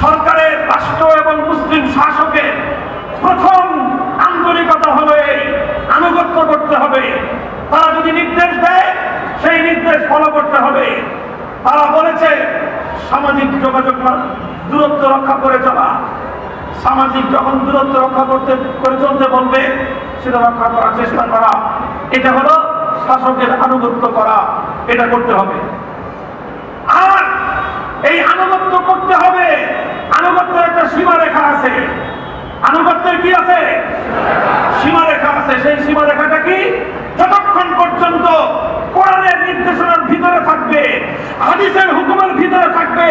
সরকারের, রাষ্ট্র এবং মুসলিম শাসকের প্রথম আন্তরিকতা হলো এই আনুগত্য করতে হবে। তারা যদি নির্দেশ দেয় সেই নির্দেশ ফলো করতে হবে। তারা বলেছে সামাজিক যোগাযোগ দূরত্ব রক্ষা করে চলা, সামাজিক যখন দূরত্ব রক্ষা করে চলতে বলবে সেটা রক্ষা করার চেষ্টা করা, এটা হলো শাসকের আনুগত্য করা, এটা করতে হবে। আর এই আনুগত্য করতে হবে, আনুগত্যের একটা সীমারেখা আছে। আনুগত্যের কি আছে? সীমারেখা আছে। সেই সীমারেখাটা কি? যতক্ষণ পর্যন্ত কোরআনের নির্দেশনার ভিতরে থাকবে, হাদিসের হুকুমের ভিতরে থাকবে,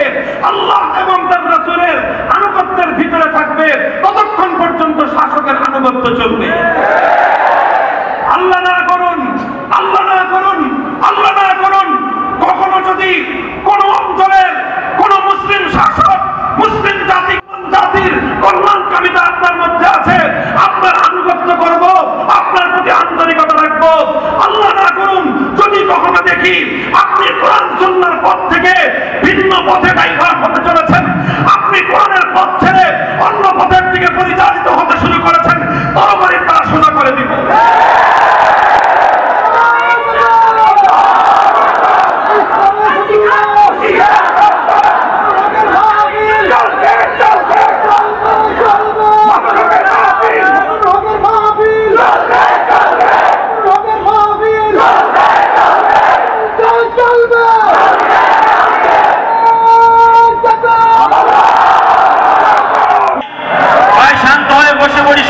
আল্লাহ এবং তার রাসূলের আনুগত্যের ভিতরে থাকবে, ততক্ষণ পর্যন্ত শাসকের আনুগত্য চলবে। আল্লাহ না করুন, আল্লাহ না করুন, আল্লাহ না করুন, কখনো যদি কোন অঞ্চলের কোন মুসলিম শাসক মুসলিম জাতির কল্যাণকামিতা আপনার মধ্যে আছে, আপনার আনুগত্য করব, আপনার প্রতি আন্তরিকতা রাখবো। আল্লাহ না করুন যদি কখনো দেখি আপনি কোরআন সুন্নাহর পথ থেকে ভিন্ন পথে ডাইভার্ট হতে চলেছেন, আপনি কোরআনের পথ ছেড়ে অন্য পথের দিকে পরিচালিত হতে শুরু করেছেন, তরবারি তারা সোজা করে দিব।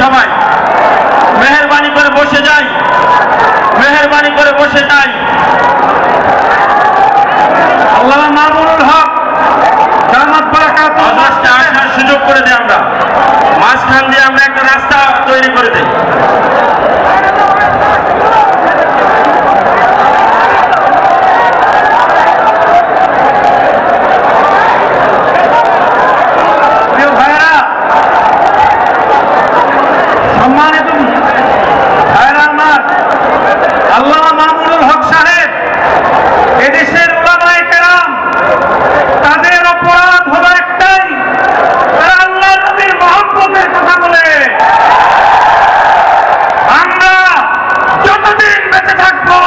সবাই মেহেরবানি করে বসে যাই, মেহেরবানি করে বসে যাই। আল্লামা মামুনুল হক দামাত বারাকাতুহু আজাসটা আসার সুযোগ করে দেই, আমরা মাঝখান দিয়ে আমরা একটা রাস্তা তৈরি করে দেই। আল্লামা মামুনুল হক সাহেব এদেশের উলামায়ে কেরাম, তাদের অপরাধ হলো একটাই, তারা আল্লাহর নবীর মহব্বতের কথা বলে। আমরা যতদিন বেঁচে থাকবো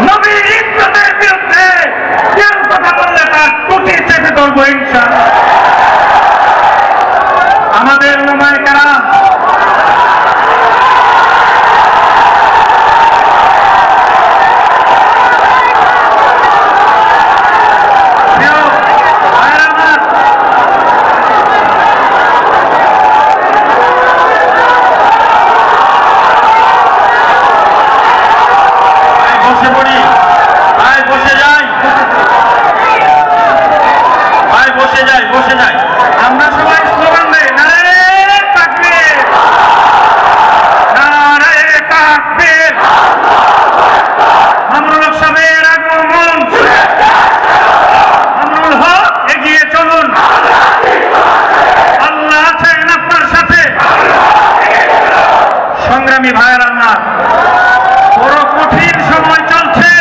নবীর ইজ্জতের বিরুদ্ধে কেউ কথা বললে তার টুটি চেপে ধরবো ইনশাআল্লাহ। আমাদের উলামায়ে কেরাম আমরা সবাই স্লোগান দেই, নারে তাকবীর, নারে তাকবীর। মামুনুল হক সাহেবের আগমন, মামুনুল হক এগিয়ে চলুন, আল্লাহ আছেন আপনার সাথে। সংগ্রামী ভাইয়েরা আমার, বড় কঠিন সময় চলছে,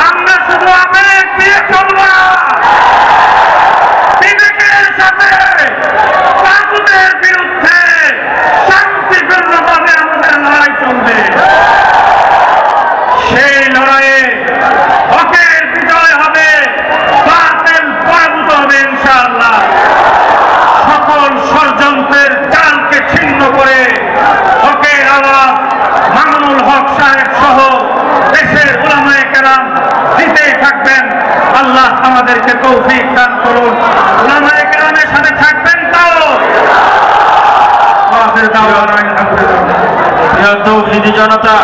আমরা শুধু আবেগ দিয়ে চলব না, বিবেকের সাথে তাগুতের বিরুদ্ধে শান্তিপূর্ণভাবে আমাদের লড়াই চলবে। সেই লড়াইয়ে হকের বিজয় হবে, বাতিল পরাভূত হবে ইনশাআল্লাহ। সকল ষড়যন্ত্রের জালকে ছিন্ন করে হকের আওয়াজ মামুনুল হক সাহেব সহ দেশের উলামায়ে কেরাম দিতেই থাকবেন। আল্লাহ আমাদেরকে তৌফিক দান করুন, উলামায়ে কেরামের সাথে থাকবেন। তাও তৌহিদি জনতা,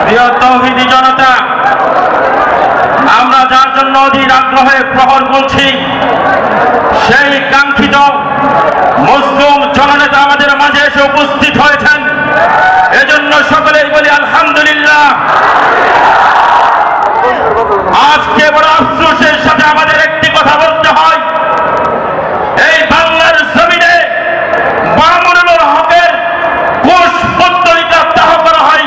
প্রিয় তৌহিদি জনতা, আমরা যার জন্য অধীর আগ্রহে প্রহর বলছি, সেই কাঙ্ক্ষিত মজলুম জননেতা আমাদের মাঝে এসে উপস্থিত হয়েছেন। এজন্য সকলেই বলি আলহামদুলিল্লাহ। আজকে বড় আফসোসের সাথে আমাদের একটি কথা বলতে হয়, এই বাংলার জমিনে মামুনুল হকের ঘুষ পদ্ধতিতে দাহ করা হয়।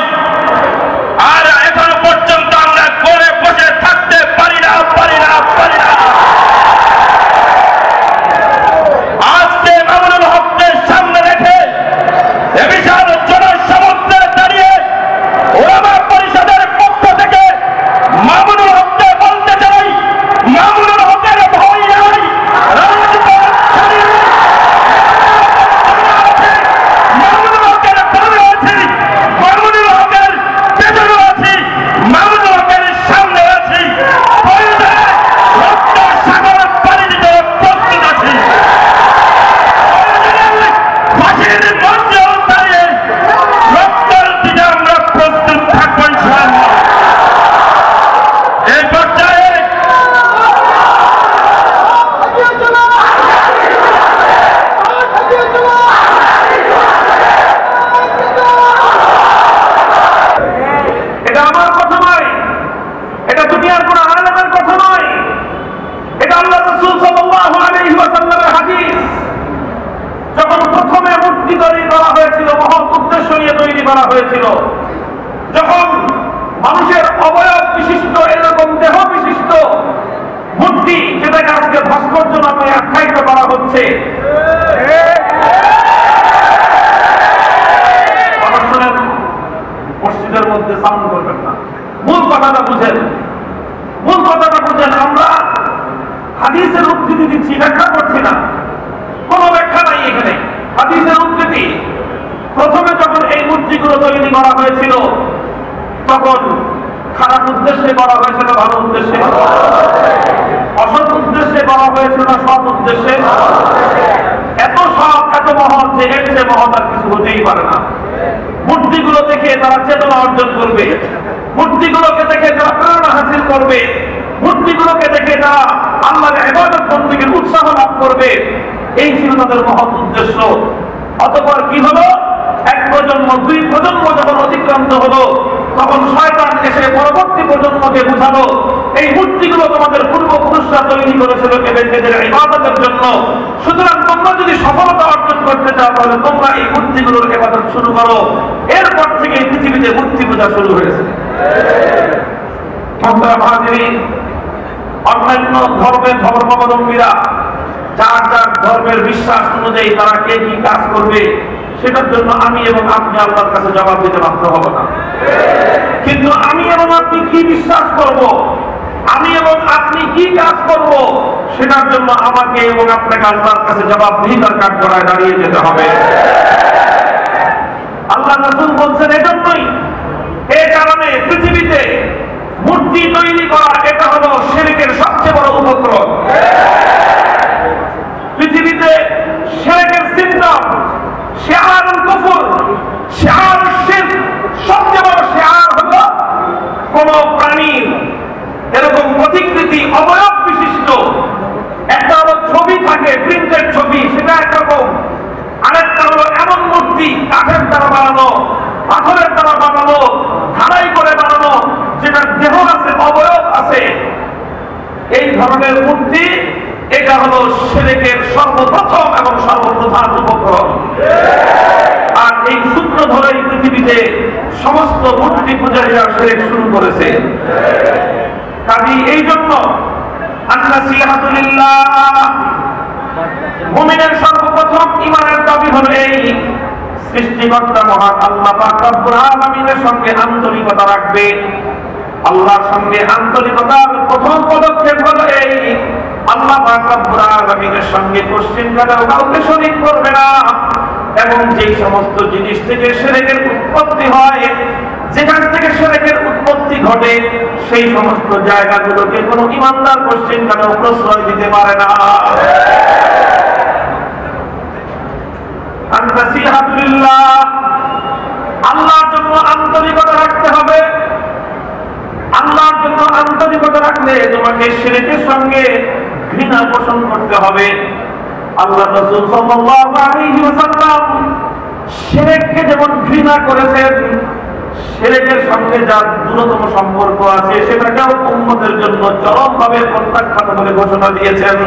এটা আমার কথা নয়, এটা দুনিয়ার কোন আলেমের কথা নয়, এটা আল্লাহ রাসূল সাল্লাল্লাহু আলাইহি ওয়াসাল্লামের হাদিস। যখন প্রথমে মূর্তি তৈরি করা হয়েছিল, মহৎ উদ্দেশ্য নিয়ে তৈরি করা হয়েছিল, যখন মানুষের অবয়ব বিশিষ্ট এরকম দেহ বিশিষ্ট মূর্তি, যেটাকে আজকে ভাস্কর্য নামে আখ্যায়িত করা হচ্ছে, মসজিদের মধ্যে সাউন্ড করবেন না, মূল কথাটা বুঝেন, মূল কথাটা বুঝেন। আমরা হাদিসের উদ্ধৃতি দিচ্ছি, ব্যাখ্যা করছি না, কোন ব্যাখ্যা নাই এখানে। হাদিসের উদ্ধৃতি, প্রথমে যখন এই মূর্তিগুলো তৈরি করা হয়েছিল তখন খারাপ উদ্দেশ্যে করা হয়েছিল, ভালো উদ্দেশ্যে, অসৎ উদ্দেশ্যে করা হয়েছিল না সৎ উদ্দেশ্যে? এত সৎ, এত মহৎ যে এর চেয়ে মহৎ আর কিছু হতেই পারে না। মূর্তিগুলো দেখে তারা চেতনা অর্জন করবে, মূর্তিগুলোকে দেখে তারা প্রেরণা হাসিল করবে, মূর্তিগুলোকে দেখে তারা আল্লাহর ইবাদত বন্দেগীর উৎসাহ লাভ করবে, এই ছিল তাদের মহৎ উদ্দেশ্য। অতঃপর কি হলো? এক প্রজন্ম, দুই প্রজন্ম যখন অতিক্রান্ত হলো, তখন শয়তান এসে পরবর্তী প্রজন্মকে বুঝালো, এই মূর্তিগুলো তোমাদের পূর্বপুরুষরা তৈরি করেছিল নিজেদের ইবাদতের জন্য, সুতরাং তোমরা যদি সফলতা অর্জন করতে চাও তাহলে তোমরা এই মূর্তিগুলোর ইবাদত শুরু করো। এরপর থেকে এই পৃথিবীতে মূর্তি পূজা শুরু হয়েছে। অন্যান্য ধর্মের ধর্মাবলম্বীরা যার যার ধর্মের বিশ্বাস অনুযায়ী তারা কে কি কাজ করবে, সেটার জন্য আমি এবং আপনি আল্লাহর কাছে জবাব দিতে বাধ্য হব না। কিন্তু আমি এবং আপনি কি বিশ্বাস করব, আমি এবং আপনি কি কাজ করব, সেটার জন্য আমাকে এবং আপনাকে আল্লাহর কাছে জবাবদিহিতার কাঠগড়ায় দাঁড়িয়ে যেতে হবে। আল্লাহ রাসূল বলছেন এজন্যই, এই কারণে পৃথিবীতে মূর্তি তৈরি করা এটা হলো শিরকের সবচেয়ে বড় উপক্রম। পৃথিবীতে শিরকের সিম্পটম, শিআরুল কুফর, শিআরুল শিরক, সবচেয়ে বড় শিআর হলো কোন প্রাণীর এরকম প্রতিকৃতি অবয়ব বিশিষ্ট একটা হলো ছবি থাকে, প্রিন্টেড ছবি, সেটা একরকম। আরেকটা হলো এমন মূর্তি কাঠের দ্বারা বানানো, পাথরের দ্বারা বানানো, ঢালাই করে বানানো, যেটার দেহ আছে, অবয়ব আছে, এই ধরনের মূর্তি, এটা হলো শিরকের সর্বপ্রথম এবং সর্বপ্রধান উপকরণ। আর এই সূত্র ধরেই পৃথিবীতে সমস্ত মূর্তি পূজারীরা শিরক শুরু করেছে। কাজেই এই জন্য মুমিনের সর্বপ্রথম ঈমানের দাবি হলো এই, সৃষ্টিকর্তা মহান আল্লাহ পাক রব্বুল আলামিনের সঙ্গে আন্তরিকতা রাখবে। আল্লাহর সঙ্গে আন্তরিকতার প্রথম পদক্ষেপ হলো এই, আল্লাহ পাক রব্বুল আলামিনের সঙ্গে কোশ্চেনকালেও কাউকে শরীক করবে না। এবং যেই সমস্ত জিনিস থেকে শিরকের উৎপত্তি হয়, যেখান থেকে শিরকের উৎপত্তি ঘটে, সেই সমস্ত জায়গাগুলোকে কোনো ঈমানদার কোশ্চেনকালেও প্রশ্রয় দিতে পারে না। আল্লাহর জন্য আন্তরিকতা রাখতে হবে। আল্লাহর জন্য আন্তরিকতা রাখলে তোমাকে শিরকের সঙ্গে ঘৃণা পোষণ করতে হবে। আল্লাহ রাসূল সাল্লাল্লাহু আলাইহি ওয়াসাল্লাম শিরককে যেমন ঘৃণা করেছেন, শিরকের সঙ্গে যার দূরতম সম্পর্ক আছে সেটাকেও উম্মতের জন্য চরমভাবে প্রত্যাখ্যাত বলে ঘোষণা দিয়েছেন।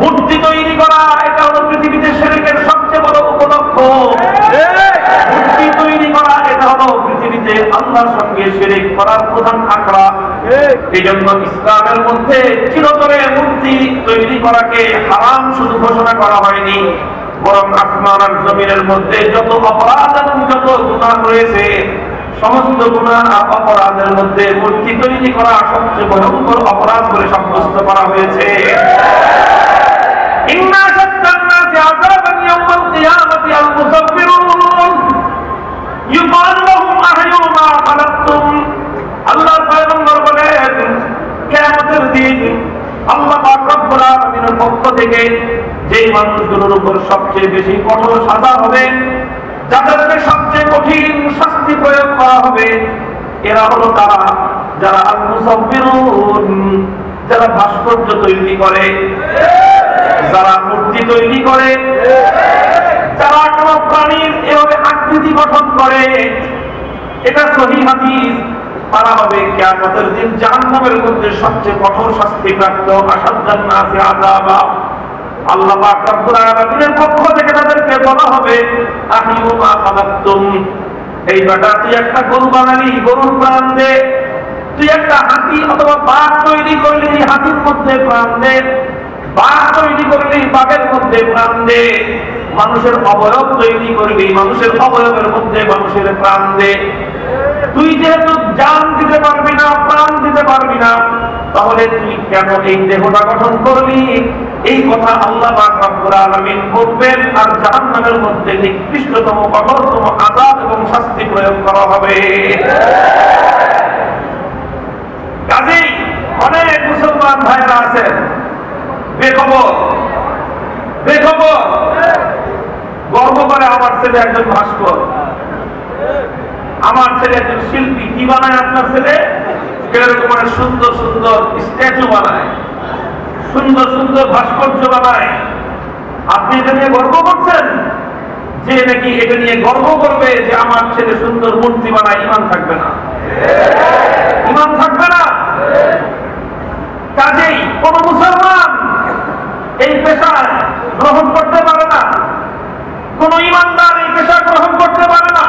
মূর্তি তৈরি করা এটা হলো পৃথিবীতে শিরকের সবচেয়ে বড় উপলক্ষ। মূর্তি তৈরি করা এটা হলো পৃথিবীতে আল্লাহর সঙ্গে শিরক করার প্রধান আখড়া। এই জন্য ইসলামের মধ্যে চিরতরে মূর্তি তৈরি করাকে হারাম শুধু ঘোষণা করা হয়নি, বরং আসমান আর জমিনের মধ্যে যত অপরাধ এবং যত গুনাহ রয়েছে, সমস্ত গুনাহ অপরাধের মধ্যে মূর্তি তৈরি করা সবচেয়ে ভয়ঙ্কর অপরাধ বলে সাব্যস্ত করা হয়েছে। ইন্না শাদ্দান নাসি আযাবান ইয়াওমাল কিয়ামাতি আল মুসাফফিরুন ইউকালু লাহুম আহয়ু মা খালাকতুম। আল্লাহর পয়গম্বর বলেন, কিয়ামতের দিন আল্লাহ পাক রব্বুল আলামিনের পক্ষ থেকে যেই মানুষগুলোর উপর সবচেয়ে বেশি কঠোর সাজা হবে, যাদেরকে সবচেয়ে কঠিন শাস্তি প্রয়োগ করা হবে, এরা হলো তারা যারা আল মুসাফফিরুন, যারা ভাস্কর্য তৈরি করে, যারা মূর্তি তৈরি করে, যারা কোনো প্রাণীর এভাবে আকৃতি গঠন করে, এটা সহিহ হাদিস। তারা হবে কিয়ামতের দিন জাহান্নামের মধ্যে সবচেয়ে কঠোর শাস্তিপ্রাপ্ত, আসাদ্দান নাসি আযাবা। আল্লাহ পাক রব্বুল আলামিনের পক্ষ থেকে তাদেরকে বলা হবে, আহিউ মা খালাকতুম, এই বেটা তুই একটা গরু বানালি, গরুর প্রাণ দে। তুই একটা হাতি অথবা বাঘ তৈরি করলি, হাতির মধ্যে প্রাণ দে। বাঘ তৈরি করলি, বাঘের মধ্যে প্রাণ দে। মানুষের অবয়ব তৈরি করলি, মানুষের অবয়বের মধ্যে মানুষের প্রাণ দে। তুই যেহেতু জান দিতে পারবি না, প্রাণ দিতে পারবি না, তাহলে তুই কেন এই দেহটা গঠন করলি? এই কথা আল্লাহ পাক রব্বুল আলামিন বলবেন, আর জাহান্নামের মধ্যে নিকৃষ্টতম কঠোরতম আযাব এবং শাস্তি প্রয়োগ করা হবে। কাজেই অনেক মুসলমান ভাইরা আছেন বেখবর, গর্ব করে আমার ছেলে একজন ভাস্কর, আমার ছেলে একজন শিল্পী। কি বানায় আপনার ছেলে? এরকম সুন্দর সুন্দর স্ট্যাচু বানায়, সুন্দর সুন্দর ভাস্কর্য বানায়। আপনি এটা নিয়ে গর্ব করছেন? যে নাকি এটা নিয়ে গর্ব করবে যে আমার ছেলে সুন্দর মূর্তি বানায়, ঈমান থাকবে না, ঈমান থাকবে না। কাজেই কোন মুসলমান এই পেশা গ্রহণ করতে পারে না, কোন ঈমানদার এই পেশা গ্রহণ করতে পারে না।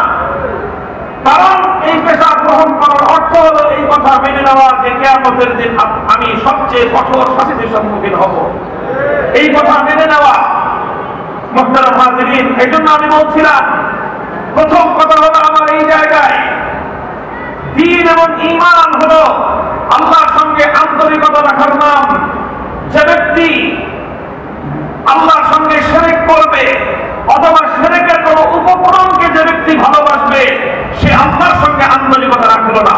কারণ এই পেশা গ্রহণ করার অর্থ হলো এই কথা মেনে নেওয়া যে কিয়ামতের দিন আমি সবচেয়ে কঠোর শাস্তির সম্মুখীন হব, এই কথা মেনে নেওয়া। মুহতারাম হাজিরিন, এই জন্য আমি বলছিলাম প্রথম কথা হলো আমার এই জায়গায় দ্বীন এবং ঈমান হলো আল্লাহর সঙ্গে আন্তরিকতা রাখার নাম। যে ব্যক্তি আল্লাহর সঙ্গে শিরক করবে অথবা শিরকের কোন উপকরণকে যে ব্যক্তি ভালোবাসবে, সে আল্লাহর সঙ্গে আন্তরিকতা রাখলো না।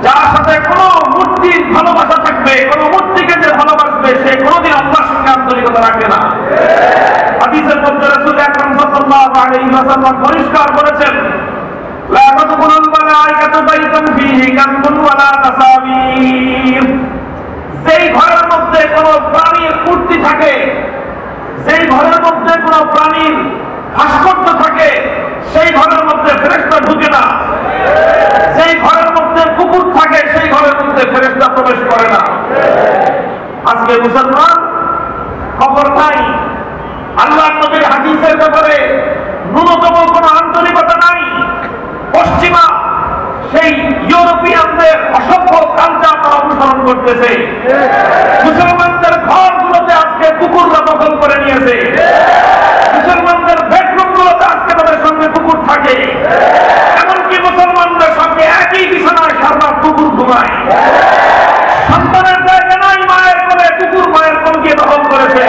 যার সাথে কোন মূর্তির ভালোবাসা থাকবে, কোন মূর্তিকে যে ভালোবাসবে, সে কোনদিন আল্লাহর সঙ্গে আন্তরিকতা রাখে না। হাদিসের মধ্যে রাসূল আকরাম সাল্লাল্লাহু আলাইহি ওয়াসাল্লাম পরিষ্কার করেছেন, লা তাদখুলুল মালায়েকাতু বাইতান ফীহি কানজুন ওয়ালা তাসাবির। যেই ঘরের মধ্যে কোন প্রাণীর মূর্তি থাকে, যেই ঘরের মধ্যে কোন প্রাণীর ভাস্কর্য থাকে, সেই ঘরের মধ্যে ফেরেশতা ঢুকে না। যেই ঘরের মধ্যে কুকুর থাকে, সেই ঘরের মধ্যে ফেরেশতা প্রবেশ করে না। আজকে মুসলমান খবর নাই, আল্লাহ নবীর হাদিসের ব্যাপারে ন্যূনতম কোন আন্তরিকতা নাই। পশ্চিমা সেই ইউরোপিয়ানদের অসভ্য কালচার তারা অনুসরণ করতেছে। মুসলমানদের ঘরগুলোতে আজকে কুকুররা দখল করে নিয়েছে, মুসলমানদের বেডরুমগুলোতে আজকে তাদের সঙ্গে কুকুর থাকে, এমনকি মুসলমানদের সঙ্গে একই বিছানায় সারা কুকুর ঘুমায়। সন্তানের জায়গা নাই, মায়ের কোলে কুকুর মায়ের কোলকে দখল করেছে।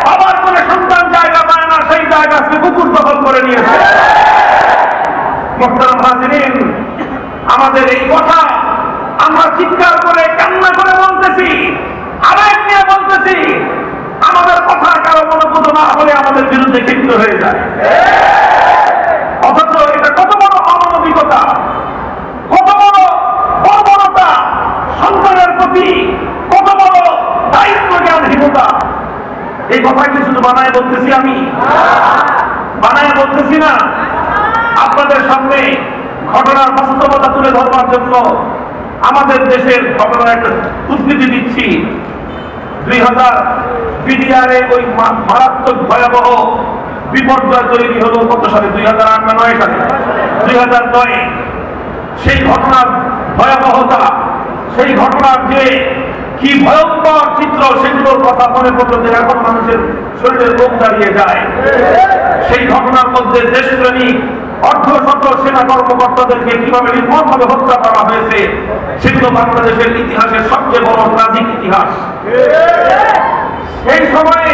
বাবার কোলে সন্তান জায়গা পায় না, সেই জায়গা আজকে কুকুর দখল করে নিয়েছে। মুহতারাম হাজিরিন, আমাদের এই কথা আমরা চিৎকার করে কান্না করে বলতেছি, আবেগ নিয়ে বলতেছি। আমাদের কথা কারো মনোপুত না হলে আমাদের বিরুদ্ধে ক্ষিপ্ত হয়ে যায়। অথচ এটা কত বড় অমানবিকতা, কত বড় বর্বরতা সন্তানের প্রতি, কত বড় দায়িত্ব জ্ঞানহীনতা। এই কথা কি শুধু বানায় বলতেছি? আমি বানায় বলতেছি না, আপনাদের সামনে ঘটনার বাস্তবতা তুলে ধরবার জন্য আমাদের দেশের ঘটনার একটা উদ্ধৃতি দিচ্ছি। 2000 বিডিআরে ওই মারাত্মক ভয়াবহ বিপর্যয় তৈরি হলো কত সালে? 2008 না 9 সালে? 2009। সেই ঘটনার ভয়াবহতা, সেই ঘটনার যে কি ভয়ঙ্কর চিত্র, সেগুলোর কথা মনে পড়তে এখন মানুষের শরীরে রোগ দাঁড়িয়ে যায়। সেই ঘটনার মধ্যে দেশপ্রেমিক অর্ধশত সেনা কর্মকর্তাদেরকে কিভাবে নির্মমভাবে হত্যা করা হয়েছে, সেগুলো বাংলাদেশের ইতিহাসের সবচেয়ে বড় ট্রাজিক ইতিহাস। সেই সময়ে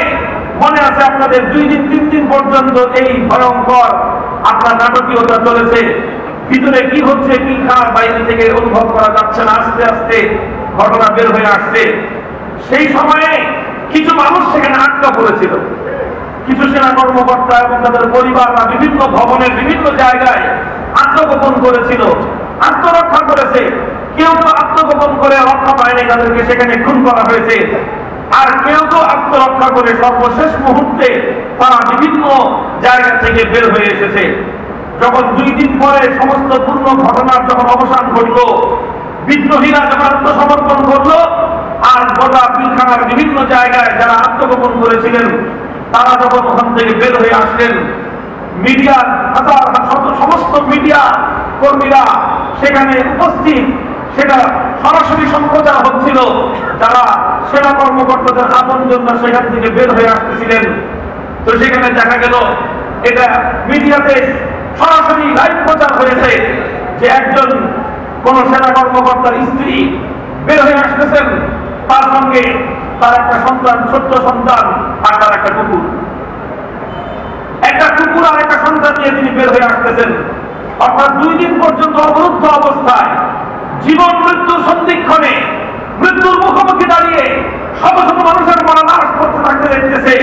মনে আছে আপনাদের 2 দিন 3 দিন পর্যন্ত এই ভয়ঙ্কর আপনার নাটকীয়তা চলেছে। ভিতরে কি হচ্ছে, কি খারাপ বাইরে থেকে অনুভব করা যাচ্ছে না, আস্তে আস্তে ঘটনা বের হয়ে আসছে। সেই সময়ে কিছু মানুষ সেখানে আটকা পড়েছিল, কিছু সেনা কর্মকর্তা এবং তাদের পরিবাররা বিভিন্ন ভবনের বিভিন্ন জায়গায় আত্মগোপন করেছিল, আত্মরক্ষা করেছে। কেউ কেউ আত্মগোপন করে রক্ষা পায়নি, তাদেরকে সেখানে খুন করা হয়েছে। আর কেউ কেউ আত্মরক্ষা করে সর্বশেষ মুহূর্তে তারা বিভিন্ন জায়গা থেকে বের হয়ে এসেছে। যখন 2 দিন পরে সমস্ত পূর্ণ ঘটনার যখন অবসান ঘটল, বিদ্রোহীরা যখন আত্মসমর্পণ করলো, আর গোটা পিলখানার বিভিন্ন জায়গায় যারা আত্মগোপন করেছিলেন তারা যখন ওখান থেকে বের হয়ে আসলেন, মিডিয়ার হাজার সমস্ত মিডিয়া কর্মীরা সেখানে উপস্থিত, সেটা সরাসরি সম্প্রচার হচ্ছিল। যারা সেনা কর্মকর্তাদের আপনজন সেখান থেকে বের হয়ে আসতেছিলেন, তো সেখানে দেখা গেল এটা মিডিয়াতে সরাসরি লাইভ প্রচার হয়েছে যে একজন কোন সেনা কর্মকর্তার স্ত্রী বের হয়ে আসতেছেন, তার সঙ্গে তার একটা সন্তান, ছোট্ট সন্তান, আর তার একটা কুকুর আর একটা সন্তান নিয়ে তিনি বের হয়ে আসতেছেন। অর্থাৎ 2 দিন পর্যন্ত অবরুদ্ধ অবস্থায়, জীবন মৃত্যুর সন্ধিক্ষণে, মৃত্যুর মুখোমুখি দাঁড়িয়ে শত শত মানুষের মরা লাশ পড়তে থাকতে দেখতেছে,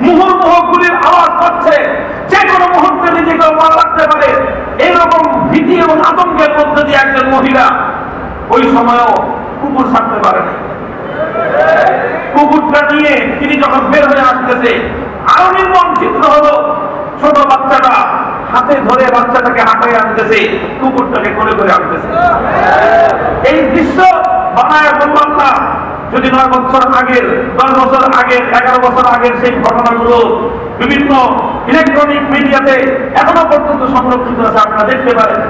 মুহুর্মুহ গুলির আওয়াজ পাচ্ছে, যে কোনো মুহূর্তে নিজেকে মারা লাগতে পারে, এরকম ভীতি এবং আতঙ্কের মধ্যে দিয়ে একজন মহিলা ওই সময়ও কুকুর ছাড়তে পারে না। কুকুরটা নিয়ে তিনি যখন বের হয়ে আসতেছে, আরো নির্মম চিত্র হলো, ছোট বাচ্চাটা হাতে ধরে বাচ্চাটাকে হাঁটাই আনতেছে, কুকুরটাকে কোলে করে আনতেছে। এই দৃশ্য বানায় বললাম না, যদি 9 বছর আগের, 10 বছর আগের, 11 বছর আগের সেই ঘটনাগুলো বিভিন্ন ইলেকট্রনিক মিডিয়াতে এখনো পর্যন্ত সংরক্ষিত আছে, আপনারা দেখতে পারেন।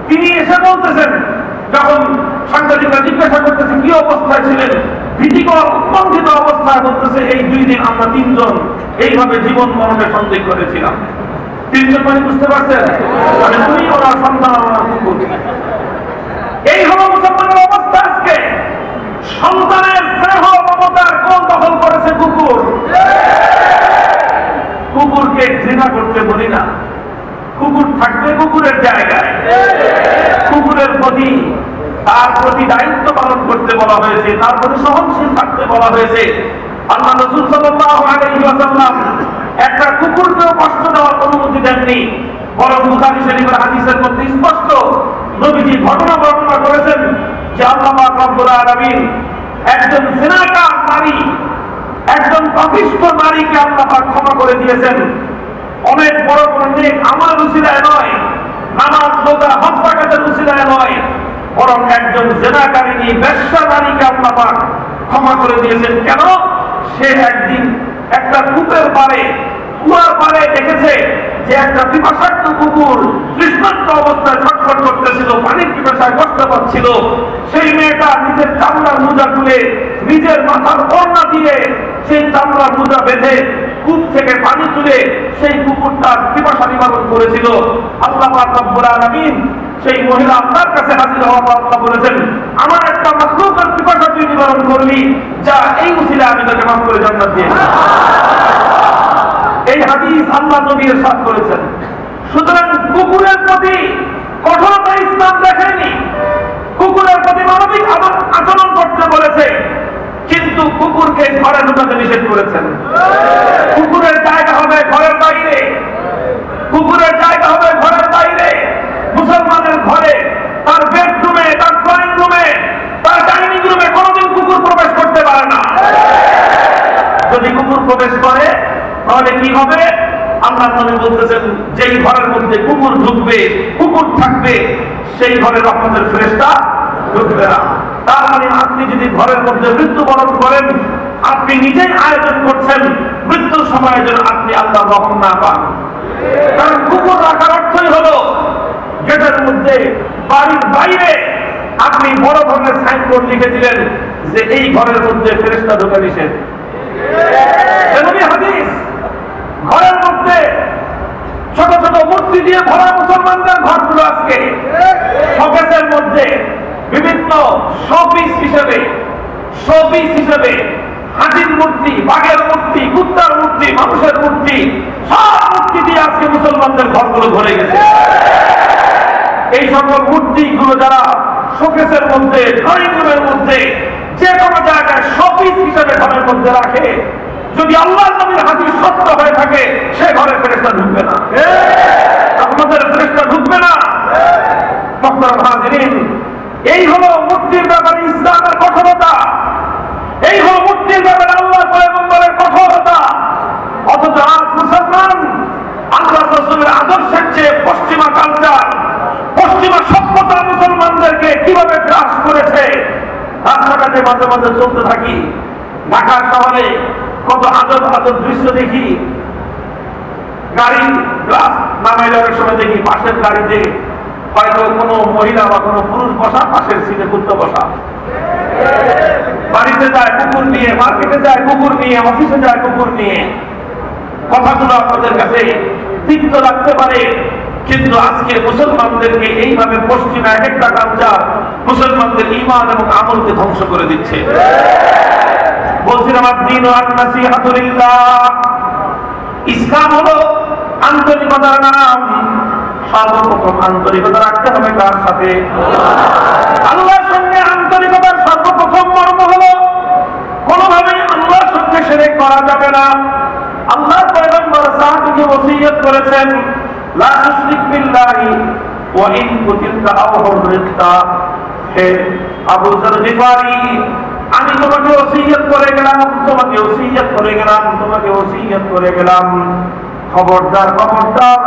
তিনি এসে বলতেছেন, যখন সাংবাদিকরা জিজ্ঞাসা করতেছে কি অবস্থায় ছিলেন, ভীতিকর উৎকণ্ঠিত অবস্থায় বলতেছে, এই 2 দিন আমরা 3 জন এইভাবে জীবন মরণের সন্দেহ করেছিলাম। 3 জন মানে বুঝতে পারছেন, মানে তুমি ওনার সন্তান, ওনার কুকুর। এই হলো মুসলমানের অবস্থা আজকে। সন্তানের স্নেহ মমতার কোন দখল করেছে কুকুর। কুকুরকে ঘৃণা করতে বলি না, কুকুর থাকবে কুকুরের জায়গায়, কুকুরের প্রতি তার প্রতি দায়িত্ব পালন করতে বলা হয়েছে, তার প্রতি সহনশীল থাকতে বলা হয়েছে। আল্লাহ রাসূল সাল্লাল্লাহু আলাইহি ওয়াসাল্লাম একটা কুকুরকেও কষ্ট দেওয়ার অনুমতি দেননি, বরং বুখারী শরীফের হাদিসের মধ্যে স্পষ্ট নবীজি ঘটনা বর্ণনা করেছেন যে আল্লাহ পাক রব্বুল আলামিন একজন জিনাকার নারী, একজন পাপিষ্ঠ নারীকে আল্লাহ পাক ক্ষমা করে দিয়েছেন। অনেক বড় বড় নেক আমলের উসিলায় নয়, নামাজ রোজা হজ যাকাতের উসিলায় নয়, বরং একজন জিনাকারিনী বেশ্যা নারীকে আল্লাহ পাক ক্ষমা করে দিয়েছেন। কেন? সে একদিন একটা কূপের পাড়ে, কুয়ার পাড়ে দেখেছে যে একটা পিপাসার্ত কুকুর তৃষ্ণার্ত অবস্থায় ছটফট করতেছিল, পানির পিপাসায় কষ্ট পাচ্ছিল। সেই মেয়েটা নিজের চামড়ার মোজা খুলে নিজের মাথার ওড়না দিয়ে সেই চামড়ার মোজা বেঁধে কূপ থেকে পানি তুলে সেই কুকুরটার পিপাসা নিবারণ করেছিল। আল্লাহ পাক রব্বুল আলামিন সেই মহিলা আল্লাহর কাছে হাজির হওয়ার পর আল্লাহ বলেছেন, আমার একটা মাখলুকের পিপাসা তুই নিবারণ করলি, যা এই উসিলায় আমি তোকে মাফ করে জান্নাত দিয়ে দিলাম। এই হাদিস আল্লাহ নবী ইরশাদ করেছেন। সুতরাং কুকুরের প্রতি কঠোরতা ইসলাম দেখেনি, কুকুরের প্রতি মানবিক আচরণ করতে বলেছে, কিন্তু কুকুরকে ঘরে ঢুকাতে নিষেধ করেছেন। কুকুরের জায়গা হবে ঘরের বাইরে, কুকুরের জায়গা হবে ঘরের বাইরে। মুসলমানের ঘরে, তার বেডরুমে, তার ড্রয়িং রুমে, তার ডাইনিং রুমে কোনোদিন কুকুর প্রবেশ করতে পারে না। যদি কুকুর প্রবেশ করে তাহলে কি হবে? আল্লাহ নবী বলতেছেন, যেই ঘরের মধ্যে কুকুর ঢুকবে, কুকুর থাকবে, সেই ঘরে রহমতের ফেরেশতা ঢুকবে না। তার মানে আপনি যদি ঘরের মধ্যে মৃত্যুবরণ করেন, আপনি নিজেই আয়োজন করছেন মৃত্যুর সময়ের জন্য আপনি আল্লাহ রহম না পান। কারণ কুকুর রাখার অর্থই হলো গেটের মধ্যে, বাড়ির বাইরে আপনি বড় ধরনের সাইনবোর্ড লিখে দিলেন যে এই ঘরের মধ্যে ফেরেশতা ঢোকা নিষেধ। হাদিস, ঘরের মধ্যে ছোট ছোট মূর্তি দিয়ে ভরা মুসলমানদের ঘরগুলো আজকে শোকেসের মধ্যে বিভিন্ন শোপিস হিসেবে হাতির মূর্তি, বাঘের মূর্তি, কুত্তার মূর্তি, মানুষের মূর্তি, সব মূর্তি দিয়ে আজকে মুসলমানদের ঘরগুলো ভরে গেছে। এই সকল মূর্তিগুলো যারা শোকেসের মধ্যে, ড্রয়িং রুমের মধ্যে, যে কোনো জায়গায় শোপিস হিসেবে ঘরের মধ্যে রাখে, যদি আল্লাহর নবীর হাদিস সত্য হয়ে থাকে, সে ঘরে ফেরেশতা ঢুকবে না, রহমতের ফেরেশতা ঢুকবে না। এই হলো মূর্তির ব্যাপারে ইসলামের কঠোরতা, এই হলো মূর্তির ব্যাপারে আল্লাহর পয়গম্বরের কঠোরতা। অথচ আজ মুসলমান আল্লাহর রাসূলের আদর্শের চেয়ে পশ্চিম পশ্চিমা কালচার, পশ্চিমা সভ্যতা মুসলমানদেরকে কিভাবে গ্রাস করেছে রাস্তাঘাটে মাঝে মাঝে চলতে থাকি। ঢাকা শহরে কত আজব আজব দৃশ্য দেখি। গাড়ি গ্লাস নামাইলে অনেক সময় দেখি পাশের গাড়িতে হয়তো কোনো মহিলা বা কোনো পুরুষ বসা, পাশের সিটে কুত্তা বসা। বাড়িতে যায় কুকুর নিয়ে, মার্কেটে যায় কুকুর নিয়ে, অফিসে যায় কুকুর নিয়ে। কথাগুলো আপনাদের কাছে তিক্ত লাগতে পারে, কিন্তু আজকে মুসলমানদেরকে এইভাবে পশ্চিমা এক একটা কালচার মুসলমানদের ঈমান এবং আমলকে ধ্বংস করে দিচ্ছে। বলছিলাম দ্বীন ওয়ান নাসিহাতু লিল্লাহ, ইসলাম হলো আন্তরিকতার নাম। সর্বপ্রথম আন্তরিকতা রাখতে হবে কার সাথে? আল্লাহর সঙ্গে। আন্তরিকতার সর্বপ্রথম মর্ম হলো কোনোভাবেই আল্লাহর সঙ্গে শিরক করা যাবে না। আল্লাহর পয়গম্বর সাহাবীকে ওসিয়ত করেছেন, লা তুশরিক বিল্লাহি ওয়া ইন কুতিলতা আও হুররিতা। হে আবু যর গিফারি, আমি তোমাকে ওসিয়ত করে গেলাম, তোমাকে ওসিয়ত করে গেলাম, তোমাকে ওসিয়ত করে গেলাম, খবরদার খবরদার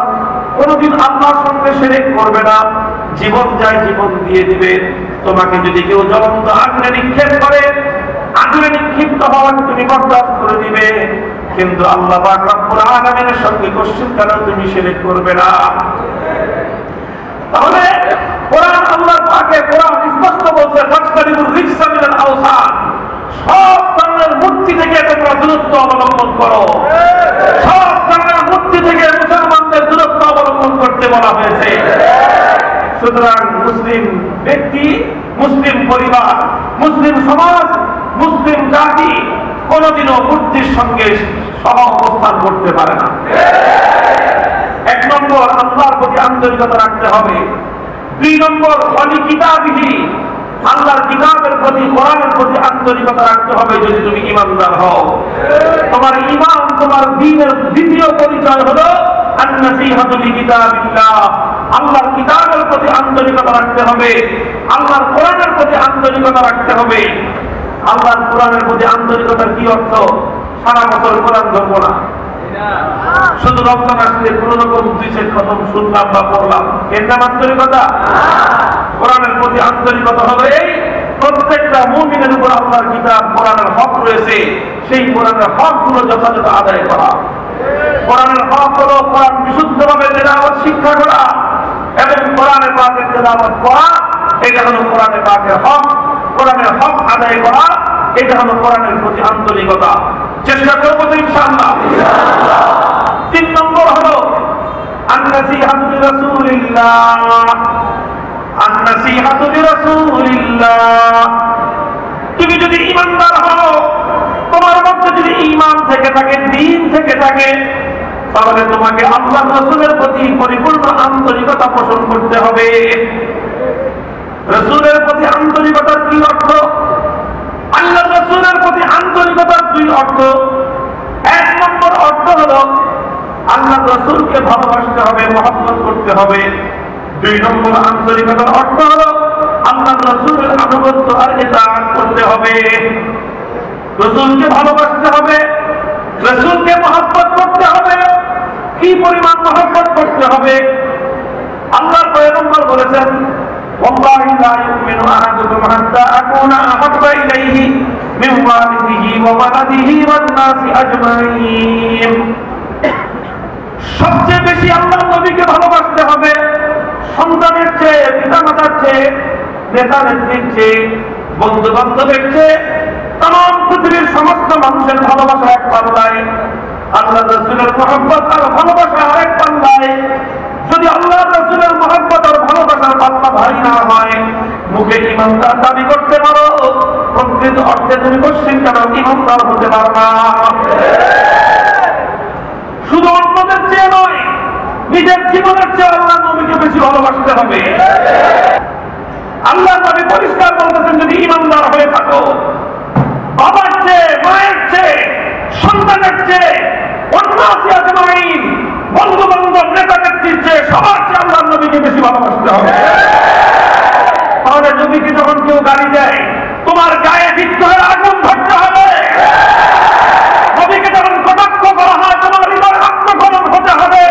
কোনদিন আল্লাহর সঙ্গে শিরক করবে না। জীবন যায় জীবন দিয়ে দিবে। তোমাকে যদি কেউ জ্বলন্ত আগুনে নিক্ষেপ করে, আগুনে নিক্ষিপ্ত হওয়াকে তুমি বরদাস্ত করে দিবে, কিন্তু আল্লাহ পাক রব্বুল আলামিনের সঙ্গে কোশ্চিন কেন তুমি শিরক করবে না। তাহলে কোরআন আল্লাহ পাকে কোরআন স্পষ্ট বলছে, ফাজতানিবুর রিজসা মিনাল আওসান, সব ধরনের মূর্তি থেকে তোমরা দূরত্ব অবলম্বন করো। সব ধরনের মূর্তি থেকে মুসলমানদের দূরত্ব অবলম্বন করতে বলা হয়েছে। সুতরাং মুসলিম ব্যক্তি, মুসলিম পরিবার, মুসলিম সমাজ, মুসলিম জাতি কোনদিনও মূর্তির সঙ্গে সহ অবস্থান করতে পারে না। এক নম্বর আল্লাহর প্রতি আন্তরিকতা রাখতে হবে। দুই নম্বর ওয়ালি কিতাবিহি, আল্লাহর কিতাবের প্রতি, কোরআনের প্রতি আন্তরিকতা রাখতে হবে। যদি তুমি ঈমানদার হও, তোমার ঈমান, তোমার দ্বীনের দ্বিতীয় পরিচয় হলো আন-নাসিহাতু লিকিতাবিল্লাহ। আল্লাহর কিতাবের প্রতি আন্তরিকতা রাখতে হবে, আল্লাহর কোরআনের প্রতি আন্তরিকতা রাখতে হবে। আল্লাহর কোরআনের প্রতি আন্তরিকতার কি অর্থ? সারা বছর কোরআন ধরবো না, শুধু রমজান আসলে কোন রকম 2 খতম শুনলাম বা পড়লাম, এর নাম আন্তরিকতা? কোরআনের প্রতি আন্তরিকতা হলো এই, প্রত্যেকটা মুমিনের উপর আল্লাহর কিতাব কোরআনের হক রয়েছে, সেই কোরআনের হকগুলো যথাযথ আদায় করা। কোরআনের হক হলো কোরআন বিশুদ্ধভাবে তেলাওয়াত শিক্ষা করা এবং কোরআনে পাকের তেলাওয়াত করা, এটা হলো কোরআনে পাকের হক। কোরআনের হক আদায় করা, এটা হলো কোরআনের প্রতি আন্তরিকতা। চেষ্টা করবো তো ইনশাআল্লাহ। 3 নম্বর হলো আন-নাসিহাতু লিরাসূলিল্লাহ। আন-নাসিহাতু লিরাসূলিল্লাহ, তুমি যদি ঈমানদার হও, তোমার মধ্যে যদি ঈমান থেকে থাকে, দ্বীন থেকে থাকে, তাহলে তোমাকে আল্লাহর রাসূলের প্রতি পরিপূর্ণ আন্তরিকতা পোষণ করতে হবে। রাসূলের প্রতি আন্তরিকতার কি অর্থ? আল্লাহর রাসূলের প্রতি আন্তরিকতার 2 অর্থ। 1 নম্বর অর্থ হলো আল্লাহর রাসূলকে ভালোবাসতে হবে, মহব্বত করতে হবে। 2 নম্বর আন্তরিকতার অর্থ হলো আল্লাহর রাসূলের আনুগত্য আর ইতাআত করতে হবে। রাসূলকে ভালোবাসতে হবে, রাসূলকে মহব্বত করতে হবে। কি পরিমাণ মহব্বত করতে হবে? আল্লাহর পয়গম্বর বলেছেন, ওয়াল্লাহি লা ইউমিনু আহাদুকুম হাত্তা আকুনা আহাব্বা ইলাইহি মিন ওয়ালিদিহি ওয়া ওয়ালাদিহি ওয়ান নাসি আজমাইন। সবচেয়ে বেশি আল্লাহর নবীকে ভালোবাসতে হবে, সন্তানের চেয়ে, পিতামাতার চেয়ে, নেতা নেত্রীর চেয়ে, বন্ধু বান্ধবের চেয়ে, तमाम পৃথিবীর সমস্ত মানুষের ভালোবাসা এক পাল্লায়, আল্লাহ রাসূলের মহব্বত আর ভালোবাসা আরেক পাল্লায়। যদি আল্লাহ রাসূলের মহব্বত আর ভালোবাসার পাল্লা ভারী না হয়, মুখে ঈমানদার দাবি করতে পারো, প্রকৃত অর্থে তুমি কোশ্চিন কেন ঈমানদার হতে পারো না। শুধু অন্যদের চেয়ে নয়, নিজের জীবনের চেয়ে আল্লাহ নবীকে বেশি ভালোবাসতে হবে। আল্লাহ নবী পরিষ্কার বলতেছেন, যদি ঈমানদার হয়ে থাকো, বাবার চেয়ে, মায়ের চেয়ে, সন্তানের চেয়ে, অন্যাসি আজমাইন, বন্ধু বান্ধব, নেতা নেত্রীর চেয়ে, সবার চেয়ে আল্লাহ নবীকে বেশি ভালোবাসতে হবে। তাহলে নবীকে যখন কেউ গালি দেয়, তোমার গায়ে বিদ্রোহের আগুন ধরতে হবে। নবীকে যখন কটাক্ষ করা হয়, তোমার হৃদয় আত্মগোপন হতে হবে।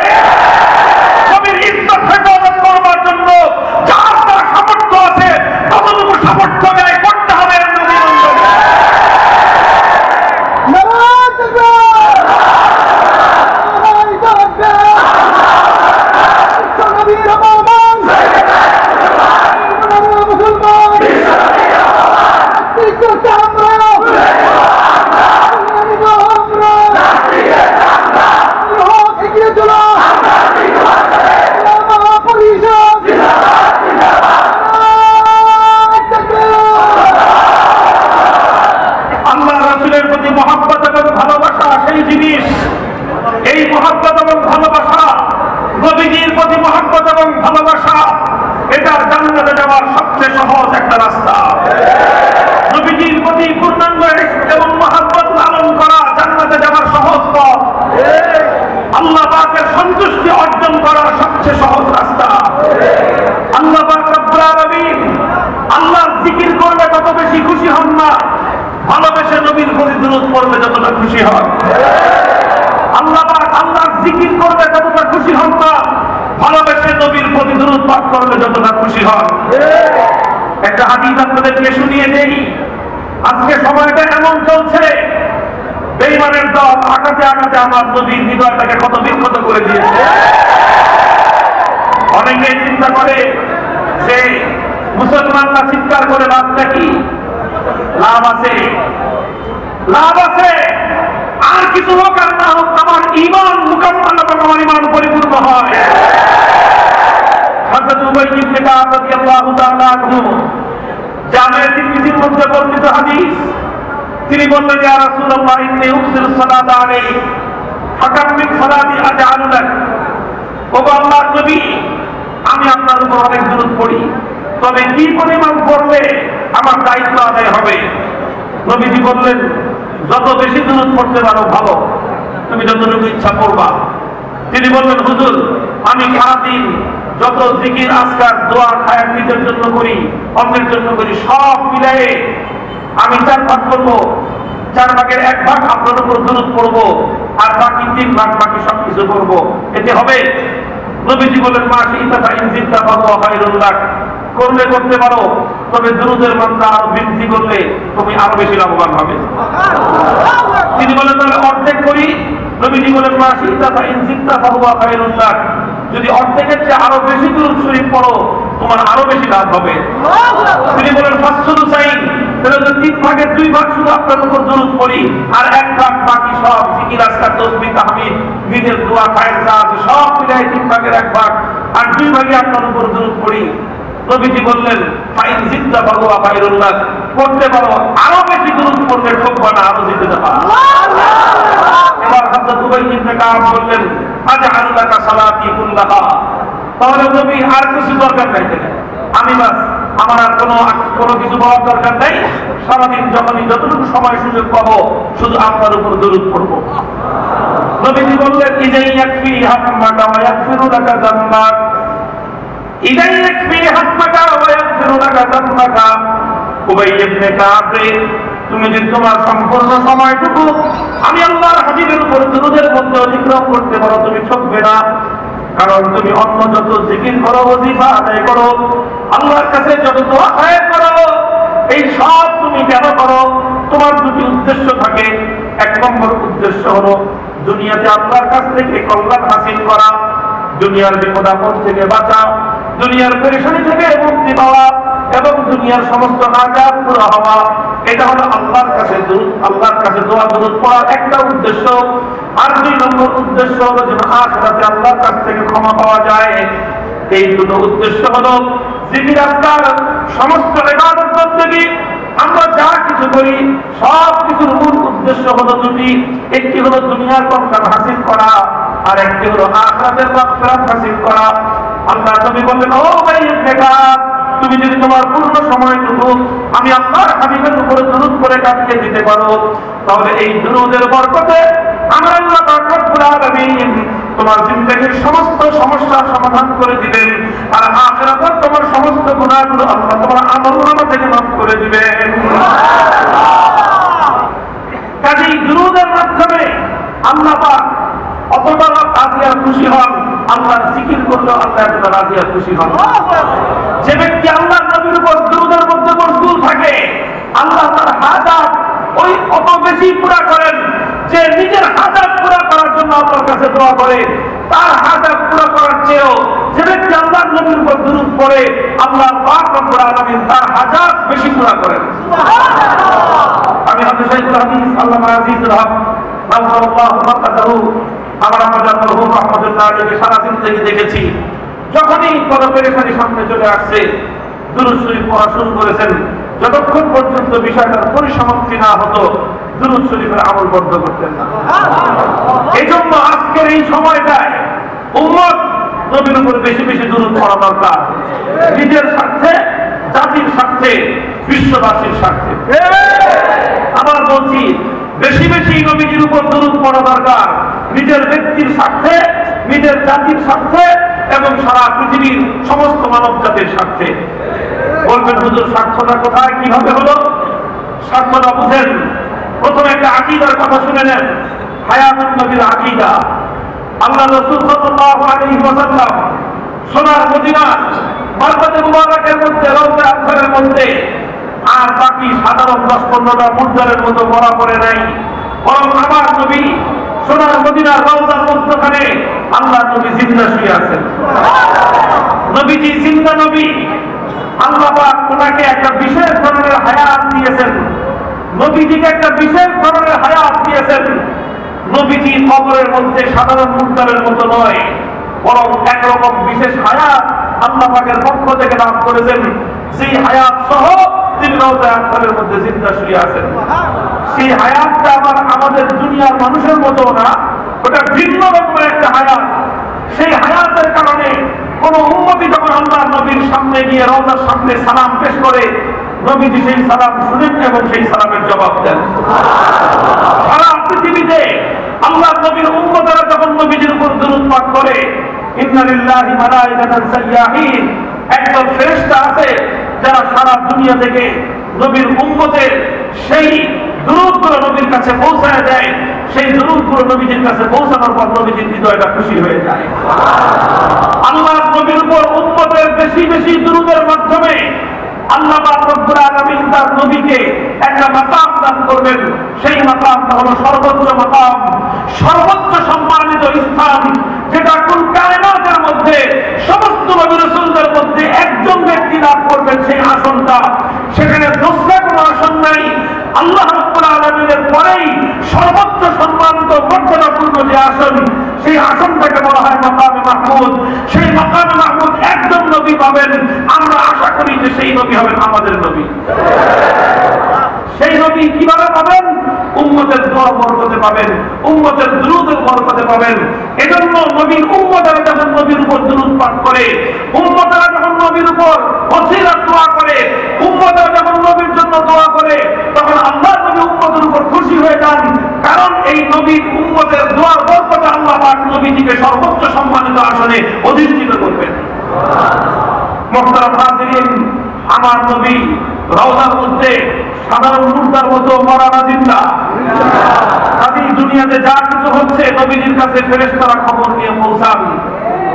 নবীর ইজ্জত থেকে নবীর প্রতি দুরূদ পড়লে যতটা খুশি হন, আল্লাহ পাক আল্লাহর জিকির করলে যতটা খুশি হন না, ভালোবেসে নবীর প্রতি দুরূদ পাঠ করলে যতটা খুশি হন। একটা হাদিস আপনাদেরকে শুনিয়ে দেই। আজকে সময়টা এমন চলছে, বেঈমানের দল আঘাতে আঘাতে আমার নবীর হৃদয়টাকে কত বিক্ষত করে দিয়েছে। অনেকে চিন্তা করে যে মুসলমানরা চিৎকার করে লাভটা কি? লাভ আছে, লাভ আছে। আর কিছু হোক আর না হোক, আমার ঈমান মুকাম্মাল এবং আমার ঈমান পরিপূর্ণ হয়। হযরত উবাই ইবনে কাব রাদিয়াল্লাহু তাআলা আনহু, জামে তিরমিজির মধ্যে বর্ণিত হাদিস, তিনি বললেন, ইয়া রাসূলুল্লাহ ইন্নী উকসিরু সালাতা আলাইহি ফাকাম মিন সালাতি আজআলু লাক। ও আল্লাহর নবী, আমি আপনার উপর অনেক দুরূদ পড়ি, তবে কি পরিমাণ পড়লে আমার দায়িত্ব আদায় হবে? নবীজি বললেন, যত বেশি দুরূদ পড়তে পারো ভালো, তুমি যতটুকু ইচ্ছা পড়বা। তিনি বললেন, হুজুর, আমি সারাদিন যত জিকির আজকার দোয়া খায়াত নিজের জন্য করি, অন্যের জন্য করি, সব মিলিয়ে আমি 4 ভাগ করবো। 4 ভাগের 1 ভাগ আপনার উপর দুরূদ পড়বো, আর বাকি 3 ভাগ বাকি সবকিছু করবো। এতে হবে? নবীজি বলেন, মাসি ইতাফা ইনজিতা ফাহুয়া খায়রুল লাক। করলে করতে পারো, তবে দুরূদের মাত্রা আরো বৃদ্ধি করলে তুমি আরো বেশি লাভবান হবে। তিনি বলেন, তাহলে অর্ধেক করি। নবীজি বলেন, মাসি ইতাফা ইনজিতা ফাহুয়া খায়রুল লাক। যদি অর্ধেকের চেয়ে আরো বেশি দুরূদ শরীফ পড়ো, তোমার আরো বেশি লাভ হবে। তিনি বলেন, ফাসসুলু সাইন, তাহলে 3 ভাগের 2 ভাগ শুধু আপনার উপর দুরূদ পড়ি, আর 1 ভাগ বাকি সব জিকির আজকার তাসবিহ তাহমিদ নিজের দোয়া খায়ের যা আছে সব মিলাই 3 ভাগের 1 ভাগ, আর 2 ভাগে আপনার উপর দুরূদ পড়ি। নবীজি বললেন, ফাইন জিদ্দা ফাহুয়া খায়রুল লাক। করতে পারো, আরো বেশি দুরূদ পড়লে ঠকবা না, আরো জিতে যাবা। এবার হযরত উবাই ইবনে কাব বললেন, আজআল লাকা সালাতি কুল্লাহা। তাহলে নবী আর কিছু দরকার নাই, আমি বাস, আমার আর কোনো কিছু বলার দরকার নাই। সারাদিন যখনই যতটুকু সময় সুযোগ পাবো, শুধু আপনার উপর দুরূদ পড়বো। নবীজি বললেন, ইদাই ইয়াকফি হাম্মাকা ওয়া ইয়াগফিরু লাকা যামবাক। ইদাই ইয়াকফি হাম্মাকা ওয়া ইয়াগফিরু লাকা যামবাকা। উবাই ইবনে কাব, তুমি যদি তোমার সম্পূর্ণ সময়টুকু আমি আল্লাহর হাবিবের উপর দুরূদের মধ্যে অতিক্রম করতে পারো, তুমি ঠকবে না। কারণ তুমি অন্য যত জিকির করো, ওয়াজিফা আদায় করো, আল্লাহর কাছে যত দোয়া খায়ের করো, এই সব তুমি কেন করো? তোমার 2টি উদ্দেশ্য থাকে। 1 নম্বর উদ্দেশ্য হলো দুনিয়াতে আল্লাহর কাছ থেকে কল্যাণ হাসিল করা, দুনিয়ার বিপদ আপদ থেকে বাঁচা, দুনিয়ার পেরেশানি থেকে মুক্তি পাওয়া, এবং দুনিয়ার সমস্ত হাজাত পুরো হওয়া। এটা হলো আল্লাহর কাছে দোয়া দুরূদ পড়ার একটা উদ্দেশ্য। আর 2 নম্বর উদ্দেশ্য হলো যেন আখিরাতে আল্লাহর কাছ থেকে ক্ষমা পাওয়া যায়। এই 2টো উদ্দেশ্য হলো জিকির আজকার, সমস্ত ইবাদত বন্দেগী, আমরা যা কিছু করি সব কিছুর মূল উদ্দেশ্য হলো 2টি। একটি হলো দুনিয়ার কল্যাণ হাসিল করা, আর একটি হলো আখিরাতের মাগফিরাত হাসিল করা। আল্লাহ নবী বললেন, ও ভাই ইবনে কাব, তুমি যদি তোমার পূর্ণ সময়টুকু আমি আল্লাহর হাবিবের উপরে দুরূদ করে কাটিয়ে দিতে পারো, তাহলে এই দুরূদের বরকতে আমার আল্লাহ পাক রব্বুল আলামিন তোমার জিন্দেগীর সমস্ত সমস্যার সমাধান করে দিবেন, আর আখিরাতে তোমার সমস্ত গুনাহগুলো আল্লাহ তোমার আমলনামা থেকে মাফ করে দিবেন। কাজেই দুরূদের মাধ্যমে আল্লাহ পাক অতটা রাজি আর খুশি হন, আল্লাহর জিকির করলেও আল্লাহ এতটা রাজি আর খুশি হন। যে ব্যক্তি আল্লাহর নবীর উপর দুরূদের মধ্যে মশগুল থাকে, আল্লাহ তার হাজাত ওই অত বেশি পুরা করেন যে নিজের হাজাত পুরা করার জন্য আল্লাহর কাছে দোয়া করে, তার হাজাত পুরা করার চেয়েও যে ব্যক্তি আল্লাহর নবীর উপর দুরূদ পড়ে, আল্লাহ পাক রব্বুল আলামিন তার হাজাত বেশি পুরা করেন। আমি হাদিস শাইখুল হাদিস আল্লামা আজিজুল হক রাহমাতুল্লাহ মাকাদাহু, আমার আমাদের মরহুম রাহমাতুল্লাহ আলাইহি সারা জিন্দেগি দেখেছি, যখনই কোনো পেরেশানি সামনে চলে আসছে দুরূদ শরীফ পড়া শুরু করেছেন। যতক্ষণ পর্যন্ত বিষয়টার পরিসমাপ্তি না হতো, দুরূদ শরীফের আমল বন্ধ করতেন না। এই জন্য আজকের এই সময়টায় উম্মত নবীর উপর বেশি বেশি দুরূদ পড়া দরকার, নিজের স্বার্থে, জাতির স্বার্থে, বিশ্ববাসীর স্বার্থে। আবার বলছি, বেশি বেশি নবীজির উপর দুরূদ পড়া দরকার, নিজের ব্যক্তির স্বার্থে, নিজের জাতির স্বার্থে, এবং সারা পৃথিবীর সমস্ত মানব জাতির স্বার্থে। বলবেন, হুজুর স্বার্থটা কোথায়, কিভাবে হলো? স্বার্থটা বুঝেন। প্রথমে একটা আকীদার কথা শুনে নেন, হায়াতুন নবীর আকীদা। আল্লাহ রাসূল সাল্লাল্লাহু আলাইহি ওয়াসাল্লাম সোনার মদিনা মারবাতে মুবারাকের মধ্যে, রওজা আযহারের মধ্যে আর বাকি সাধারণ 10-15টা মুর্দারের মতো মরা পড়ে নাই, বরং আমার নবী সোনার মদিনার রওজার মধ্যখানে আল্লাহ নবী জিন্দা শুয়ে আছেন। নবীজি জিন্দা নবী, আল্লাহ পাক ওনাকে একটা বিশেষ ধরনের হায়াত দিয়েছেন, নবীজিকে একটা বিশেষ ধরনের হায়াত দিয়েছেন। নবীজি কবরের মধ্যে সাধারণ মুর্দারের মতো নয়, বরং একরকম বিশেষ হায়াত আল্লাহ পাকের পক্ষ থেকে লাভ করেছেন। সেই হায়াত সহ তিনি রওজা আযহারের মধ্যে জিন্দা শুয়ে আছেন। সেই হায়াতটা আবার আমাদের দুনিয়ার মানুষের মতো না, ওটা ভিন্ন রকমের একটা হায়াত। সেই হায়াতের কারণে কোন উম্মতি যখন আল্লাহর নবীর সামনে গিয়ে রওজার সামনে সালাম পেশ করে, নবীজি সেই সালাম শুনেন এবং সেই সালামের জবাব দেন। সারা পৃথিবীতে আল্লাহর নবীর উম্মতেরা যখন নবীজির উপর দুরূদ পাঠ করে, ইন্না লিল্লাহি মালাইকাতান সাইয়্যাহিন, একদল ফেরেশতা আছে যারা সারা দুনিয়া থেকে নবীর উম্মতের সেই দুরূদগুলো নবীর কাছে পৌঁছায় দেয়। সেই দুরূদগুলো নবীজির কাছে পৌঁছানোর পর নবীজির হৃদয়টা খুশি হয়ে যায়। আল্লাহর নবীর উপর উম্মতের বেশি বেশি দুরূদের মাধ্যমে আল্লাহ পাক রব্বুল আলামিন তার নবীকে একটা মাকাম দান করবেন। সেই মাকামটা হলো সর্বোচ্চ মাকাম, সর্বোচ্চ সম্মানিত স্থান, যেটা কুল কায়নাতের মধ্যে সমস্ত নবী রাসূলদের মধ্যে একজন ব্যক্তি লাভ করবেন। সেই আসনটা, সেখানে দোসরা কোনো আসন নাই। আল্লাহ রাব্বুল আলামিনের পরেই সর্বোচ্চ সম্মানিত মর্যাদাপূর্ণ যে আসন, সেই আসনটাকে বলা হয় মাকামে মাহমুদ। সেই মাকামে মাহমুদ একজন নবী পাবেন। আমরা আশা করি যে সেই নবী হবেন আমাদের নবী। সেই নবী কিভাবে পাবেন? উম্মতের দোয়ার বরকতে পাবেন, উম্মতের দুরূদের বরকতে পাবেন। এজন্য নবীর উম্মতেরা যখন নবীর উপর দুরূদ পাঠ করে, উম্মতেরা যখন নবীর উপর ওসিলাত দোয়া করে, উম্মতেরা যখন নবীর জন্য দোয়া করে, তখন আল্লাহ নবী উম্মতের উপর খুশি হয়ে যান। কারণ এই নবীর উম্মতের দোয়ার বরকতে আল্লাহ পাক নবীজিকে সর্বোচ্চ সম্মানিত আসনে অধিষ্ঠিত করবেন। মুহতারাম হাজিরিন, আমার নবী রওজার মধ্যে সাধারণ মুর্দার মতো মরা না জিন্দা। কাজেই দুনিয়াতে যা কিছু হচ্ছে নবীজির কাছে ফেরেশতারা খবর নিয়ে পৌঁছান।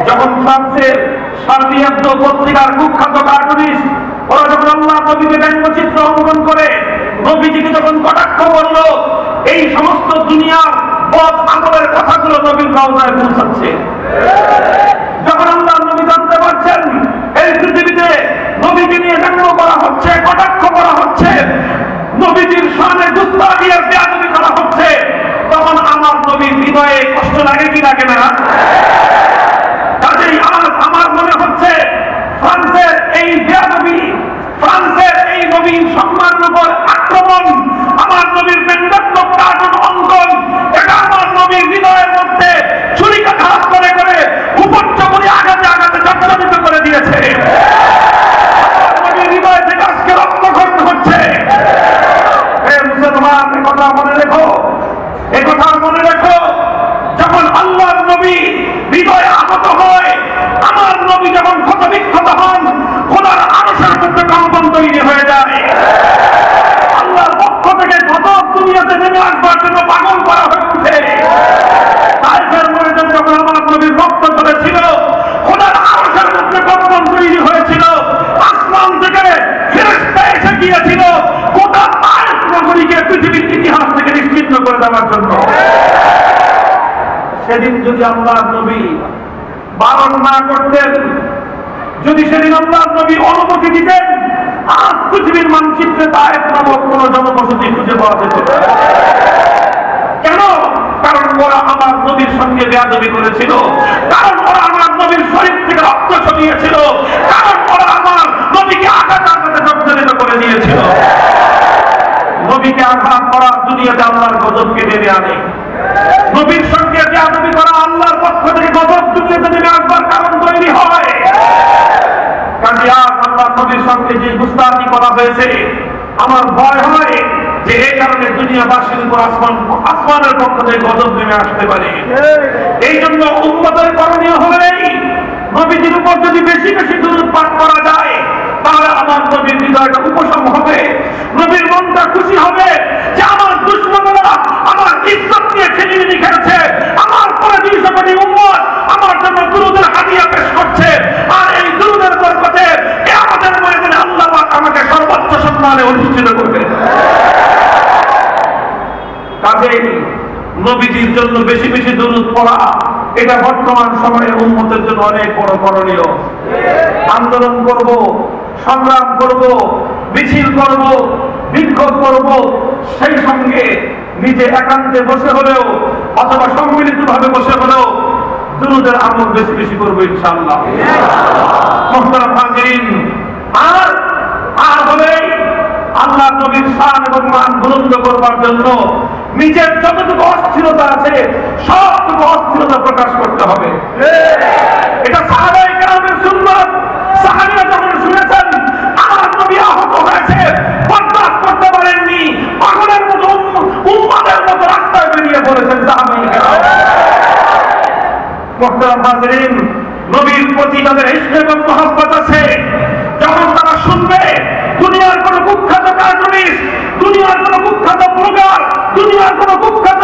যখন ফ্রান্সের শার্লি হেবদো পত্রিকার কুখ্যাত কার্টুনিস্ট ওরা যখন আল্লাহ নবীকে ব্যঙ্গচিত্র অঙ্কন করে নবীজিকে যখন কটাক্ষ করলো, এই সমস্ত দুনিয়ার বদ আমলের কথাগুলো নবীর রওজায় পৌঁছাচ্ছে। যখন আল্লাহ নবী জানতে পারছেন এই পৃথিবীতে নবীকে নিয়ে ব্যঙ্গ করা হচ্ছে, কটাক্ষ করা হচ্ছে, নবীজির শানে গুস্তাখি আর বেয়াদবি করা হচ্ছে, তখন আমার নবীর হৃদয়ে কষ্ট লাগে কি লাগে না? কাজেই আমার মনে হচ্ছে ফ্রান্সের এই বেয়াদবি, ফ্রান্সের এই নবীর সম্মানের উপর আক্রমণ, আমার নবীর ব্যঙ্গাত্মক কার্টুন অঙ্কন, এটা আমার নবীর হৃদয়ের মধ্যে ছুরিকাঘাত করে করে উপর্যুপরি আঘাতে আঘাতে জর্জরিত করে দিয়েছে। নবীর হৃদয় থেকে আজকে রক্তক্ষরণ হচ্ছে। হে মুসলমান, একথা মনে রেখো, একথা মনে রেখো, যখন আল্লাহর নবী হৃদয়ে আহত হয়, আমার নবী যখন ক্ষতবিক্ষত হন, খোদার আরশের মধ্যে কম্পন তৈরি হয়ে যায়। আল্লাহর পক্ষ থেকে কত দুনিয়াতে নেমে আসবার জন্য পাগল করা হয়ে উঠে। তাইফের ময়দানে যখন আমার নবীর রক্ত ঝরেছিল, খোদার আরশের মধ্যে কম্পন তৈরি হয়েছিল। আসমান থেকে ফেরেশতা এসে গিয়েছিল গোটা তাইফ নগরীকে পৃথিবীর ইতিহাস থেকে নিশ্চিহ্ন করে দেওয়ার জন্য। সেদিন যদি আল্লাহর নবী বারণ না করতেন, যদি সেদিন আল্লাহর নবী অনুমতি দিতেন, আজ পৃথিবীর মানচিত্রে তায়েফ নামক কোন জনবসতি খুঁজে পাওয়া যেত। কেন? কারণ ওরা আমার নবীর সঙ্গে বেয়াদবি করেছিল, কারণ ওরা আমার নবীর শরীর থেকে রক্ত ছড়িয়েছিল, কারণ ওরা আমার নবীকে আঘাত আঘাতে জর্জরিত করে দিয়েছিল। নবীকে আঘাত করা দুনিয়াতে আল্লাহর গজবকে টেনে আনে। নবীর সঙ্গে বেয়াদবি করা আল্লাহর পক্ষ থেকে গজব দুনিয়াতে নেমে আসবার কারণ তৈরি হয়। কাজে আজ আল্লাহর নবীর সঙ্গে যে গুস্তাখি করা হয়েছে, আমার ভয় হয় যে এই কারণে দুনিয়াবাসীর উপর আসমানের পক্ষ থেকে গজব নেমে আসতে পারে। এই জন্য উম্মতের করণীয় হলেই নবীজির উপর যদি বেশি বেশি দুরূদ পাঠ করা যায়, তাহলে আমার নবীর হৃদয়টা উপশম হবে, নবীর মনটা খুশি হবে যে আমার দুশমন করবে না। আমার ইজ্জত নিয়ে ছিনিমিনি খেলছে, আমার পরে 200 কোটি উম্মত আমার জন্য দুরূদের হাদিয়া পেশ করছে, আর এই দুরূদের বরকতে কিয়ামতের ময়দানে আল্লাহ পাক আমাকে সর্বোচ্চ সম্মানে অধিষ্ঠিত করবে। কাজেই নবীজির জন্য বেশি বেশি দুরূদ পড়া এটা বর্তমান সময়ের উম্মতের জন্য অনেক বড় করণীয়। আন্দোলন করব, সংগ্রাম করব, মিছিল করব, বিক্ষোভ করব, সেই সঙ্গে নিজে একান্তে বসে হলেও অথবা সম্মিলিতভাবে বসে হলেও দুরূদের আমল বেশি বেশি করবো ইনশাআল্লাহ। মুহতারাম হাজিরিন, আর হলেই আল্লাহ নবীর শান এবং মান বুলন্দ করবার জন্য নিজের যতটুকু অস্থিরতা আছে সবটুকু অস্থিরতা প্রকাশ করতে হবে। এটা সাহাবায়ে কেরামের সুন্নাত। সাহাবীরা যখন শুনেছেন আমার নবী আহত হয়েছে, বরদাস্ত করতে পারেননি, পাগলের মতো উম্মতের মতো রাস্তায় বেরিয়ে পড়েছেন সাহাবায়ে কেরাম। মুহতারাম হাজিরিন, নবীর প্রতি তাদের ইশক এবং মহব্বত আছে। যখন তারা শুনবে দুনিয়ার কোন কুখ্যাত কার্টুনিস্ট, দুনিয়ার কোন কুখ্যাত ব্লগার, দুনিয়ার কোন কুখ্যাত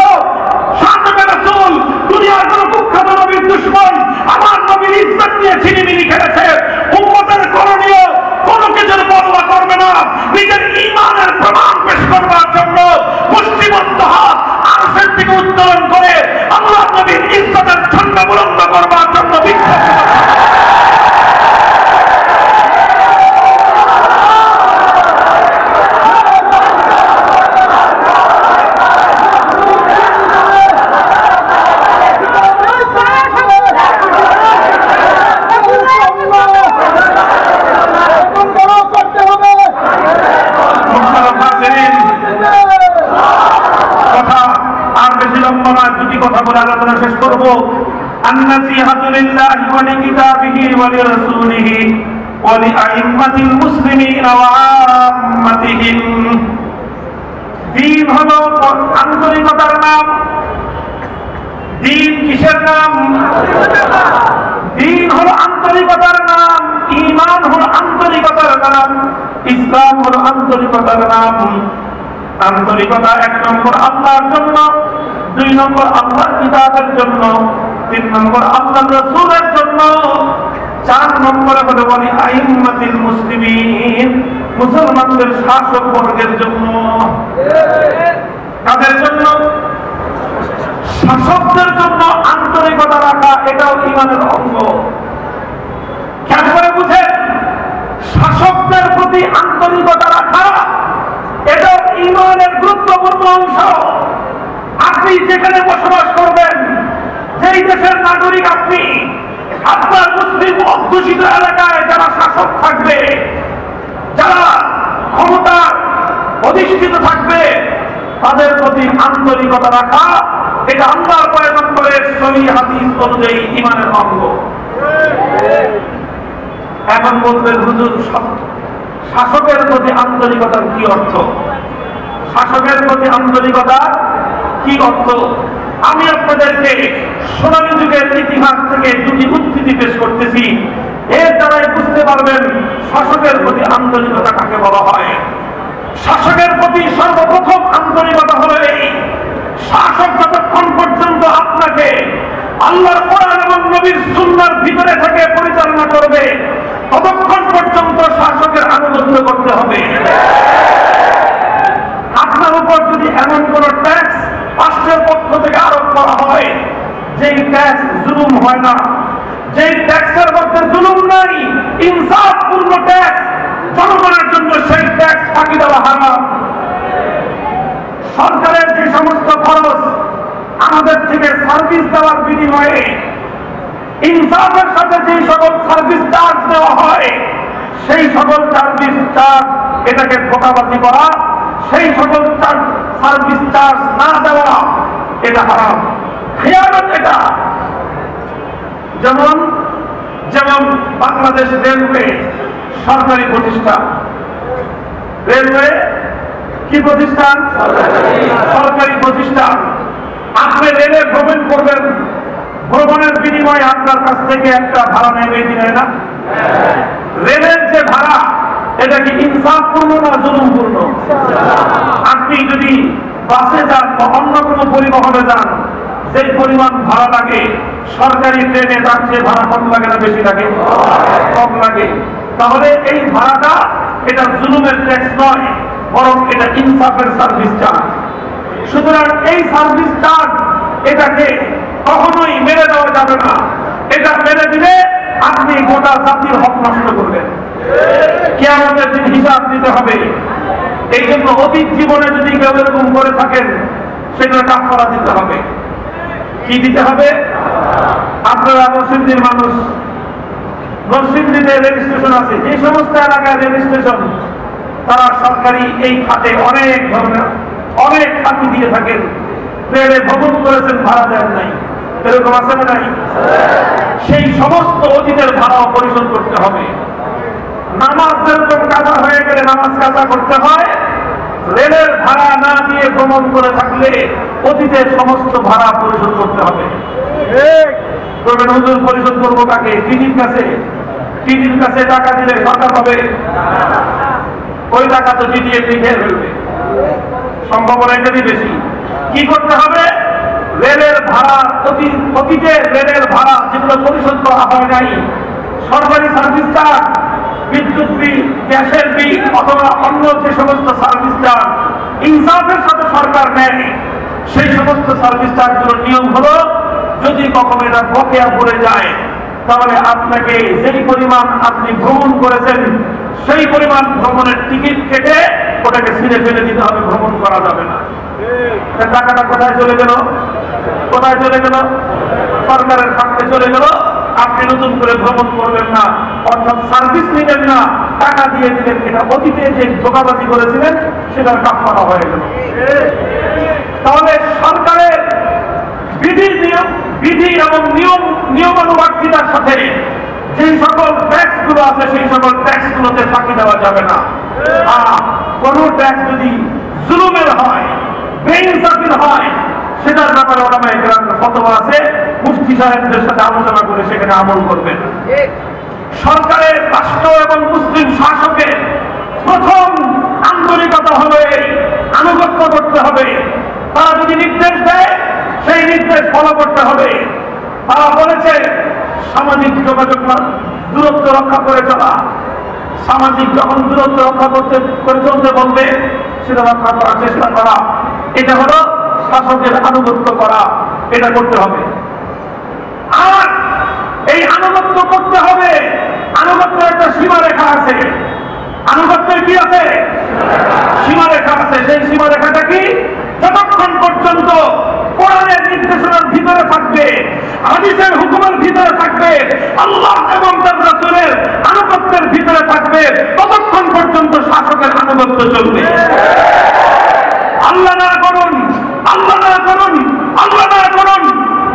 শাসকের রাসূল, দুনিয়ার কোন কুখ্যাত নবীর দুশমন আমার নবীর ইজ্জত নিয়ে ছিনিমিনি খেলেছে, উম্মতের করণীয় কোনো কিছুর পরোয়া করবে না, নিজের ঈমানের প্রমাণ পেশ করবার জন্য মুষ্টিবদ্ধ হাত আরশের দিকে উত্তোলন করে আল্লাহ নবীর ইজ্জতের ঝান্ডা বুলন্দ করবার জন্য বিক্ষোভ আলোচনা শেষ করব। আন-নাসিহাতু লিল্লাহি ওয়া লিকিতাবিহি ওয়া লিরাসূলিহি ওয়া লিআইম্মাতিল মুসলিমিনা ওয়া আম্মাতিহিম। দ্বীন হলো আন্তরিকতার নাম। দ্বীন কিসের নাম? দ্বীন হলো আন্তরিকতার নাম, ঈমান হলো আন্তরিকতার নাম, ইসলাম হলো আন্তরিকতার নাম। আন্তরিকতা 1 নম্বর আল্লাহর জন্য, 2 নম্বর আল্লাহর কিতাবের জন্য, 3 নম্বর আল্লাহর রাসূলের জন্য, 4 নম্বরে হলো বলি আইম্মাতিল মুসলিমিন, মুসলমানদের শাসক বর্গের জন্য। কাদের জন্য? শাসকদের জন্য আন্তরিকতা রাখা এটাও ঈমানের অঙ্গ। খেয়াল করে বুঝেন, শাসকদের প্রতি আন্তরিকতা রাখা এটাও ঈমানের গুরুত্বপূর্ণ অংশ। আপনি যেখানে বসবাস করবেন, যেই দেশের নাগরিক আপনি, আপনার মুসলিম অধ্যুষিত এলাকায় যারা শাসক থাকবে, যারা ক্ষমতার অধিষ্ঠিত থাকবে, তাদের প্রতি আন্তরিকতা রাখা এটা আল্লাহর পয়গম্বরের সহিহ হাদিস অনুযায়ী ঈমানের অঙ্গ। এখন বলবেন হুজুর, শাসকের প্রতি আন্তরিকতার কি অর্থ? শাসকের প্রতি আন্তরিকতার কি অর্থ? আমি আপনাদেরকে সোনালী যুগের ইতিহাস থেকে 2টি উদ্ধৃতি পেশ করতেছি। এর দ্বারাই বুঝতে পারবেন শাসকের প্রতি আন্তরিকতা কাকে বলা হয়। শাসকের প্রতি সর্বপ্রথম আন্তরিকতা হলো এই, শাসক যতক্ষণ পর্যন্ত আপনাকে আল্লাহর কোরআন এবং নবীর সুন্নাহর ভিতরে থেকে পরিচালনা করবে, ততক্ষণ পর্যন্ত শাসকের আনুগত্য করতে হবে। আপনার উপর যদি এমন কোন ট্যাক্স রাষ্ট্রের পক্ষ থেকে আরোপ করা হয় যেই ট্যাক্স জুলুম হয় না, যেই ট্যাক্সের মধ্যে জুলুম নাই, ইনসাফপূর্ণ ট্যাক্স, জনগণের জন্য সেই ট্যাক্স ফাঁকি দেওয়া হারাম। সরকারের যে সমস্ত খরচ আমাদের থেকে সার্ভিস দেওয়ার বিনিময়ে ইনসাফের সাথে যে সকল সার্ভিস চার্জ দেওয়া হয়, সেই সকল সার্ভিস চার্জ এটাকে ধোঁকাবাজি করা, সেই সকল সার্ভিস চার্জ না দেওয়া এটা হারাম, খেয়ানত এটা। যেমন যেমন বাংলাদেশ রেলওয়ে সরকারি প্রতিষ্ঠান। রেলওয়ে কি প্রতিষ্ঠান? সরকারি প্রতিষ্ঠান। আপনি রেলে ভ্রমণ করবেন, ভ্রমণের বিনিময়ে আপনার কাছ থেকে একটা ভাড়া নেবে কি নেয় না? রেলের যে ভাড়া এটা কি ইনসাফপূর্ণ না জুলুমপূর্ণ? আপনি যদি বাসে যান বা অন্য কোনো পরিবহনে যান, যে পরিমাণ ভাড়া লাগে সরকারি ট্রেনে তার চেয়ে ভাড়া কম লাগে না বেশি লাগে? কম লাগে। তাহলে এই ভাড়াটা এটা জুলুমের ট্যাক্স নয়, বরং এটা ইনসাফের সার্ভিস চার্জ। সুতরাং এই সার্ভিস চার্জ এটাকে কখনোই মেনে দেওয়া যাবে না। এটা মেনে দিলে আপনি গোটা জাতির হক নষ্ট করবেন, কিয়ামতের দিন হিসাব দিতে হবে। এই জন্য অতীত জীবনে যদি কেউ এরকম করে থাকেন সেটার কাফারা দিতে হবে। কি দিতে হবে? আপনারা নরসিংদীর মানুষ, নরসিংদীতে রেজিস্ট্রেশন আছে, যে সমস্ত এলাকায় রেজিস্ট্রেশন তারা সরকারি এই খাতে অনেক ধরনের অনেক খাতি দিয়ে থাকেন। ট্রেনে ভ্রমণ করেছেন, ভাড়া দেন নাই, এরকম আছে না নাই? সেই সমস্ত অতীতের ভাড়াও পরিশোধ করতে হবে। নামাজ যেরকম কাজা হয়ে গেলে নামাজ কাজা করতে হয়, রেলের ভাড়া না দিয়ে ভ্রমণ করে থাকলে অতীতের সমস্ত ভাড়া পরিশোধ করতে হবে। করবেন হুজুর, পরিশোধ করবো কাকে? টিটির কাছে? টিটির কাছে টাকা দিলে সরকার হবে? ওই টাকা তো টিটি এমনি খেয়ে ফেলবে, সম্ভাবনা এটারই বেশি। কি করতে হবে? রেলের ভাড়া, অতীতের রেলের ভাড়া যেগুলো পরিশোধ করা হয় নাই, সরকারি সার্ভিস চার্জ, বিদ্যুৎ বিল, গ্যাসের বিল অথবা অন্য যে সমস্ত সার্ভিস চার্জ ইনসাফের সাথে সরকার নেয়, সেই সমস্ত সার্ভিস চার্জগুলোর নিয়ম হলো যদি কখনো এটা বকেয়া পড়ে যায় তাহলে আপনাকে যেই পরিমাণ আপনি ভ্রমণ করেছেন সেই পরিমাণ ভ্রমণের টিকিট কেটে ওটাকে ছিঁড়ে ফেলে দিতে হবে, ভ্রমণ করা যাবে না। টাকাটা কোথায় চলে গেল? কোথায় চলে গেল? সরকারের খাতে চলে গেল। আপনি নতুন করে ভ্রমণ করবেন না, অর্থাৎ সার্ভিস নিবেন না, টাকা দিয়ে দিলেন। এটা অতীতে যে ধোঁকাবাজি করেছিলেন সেটার কাফারা হয়ে গেল। তাহলে সরকারের বিধি এবং নিয়মানুবর্তিতার সাথে যে সকল ট্যাক্স গুলো আছে সেই সকল ট্যাক্স গুলোতে ফাঁকি দেওয়া যাবে না। আর কোন ট্যাক্স যদি জুলুমের হয়, বেইনসাফির হয়, সেটার ব্যাপারে ওলামায়ে কেরামের ফতোয়া আছে, মুফতি সাহেবদের সাথে আলোচনা করে সেখানে আমল করবেন। সরকারের, রাষ্ট্র এবং মুসলিম শাসকের প্রথম আন্তরিকতা হলো এই, আনুগত্য করতে হবে। তারা যদি নির্দেশ দেয় সেই নির্দেশ ফলো করতে হবে। তারা বলেছে সামাজিক যোগাযোগ দূরত্ব রক্ষা করে চলা, সামাজিক যখন দূরত্ব রক্ষা করে চলতে বলবে সেটা রক্ষা করার চেষ্টা করা, এটা হলো শাসকের আনুগত্য করা, এটা করতে হবে। আর এই আনুগত্য করতে হবে, আনুগত্যের একটা সীমারেখা আছে। আনুগত্যের কি আছে? সীমারেখা আছে। সেই সীমারেখাটা কি? যতক্ষণ পর্যন্ত কোরআনের নির্দেশনার ভিতরে থাকবে, হাদিসের হুকুমের ভিতরে থাকবে, আল্লাহ এবং তার রাসূলের আনুগত্যের ভিতরে থাকবে, ততক্ষণ পর্যন্ত শাসকের আনুগত্য চলবে। আল্লাহ না করুন, আল্লাহ না করুন, আল্লাহ না করুন,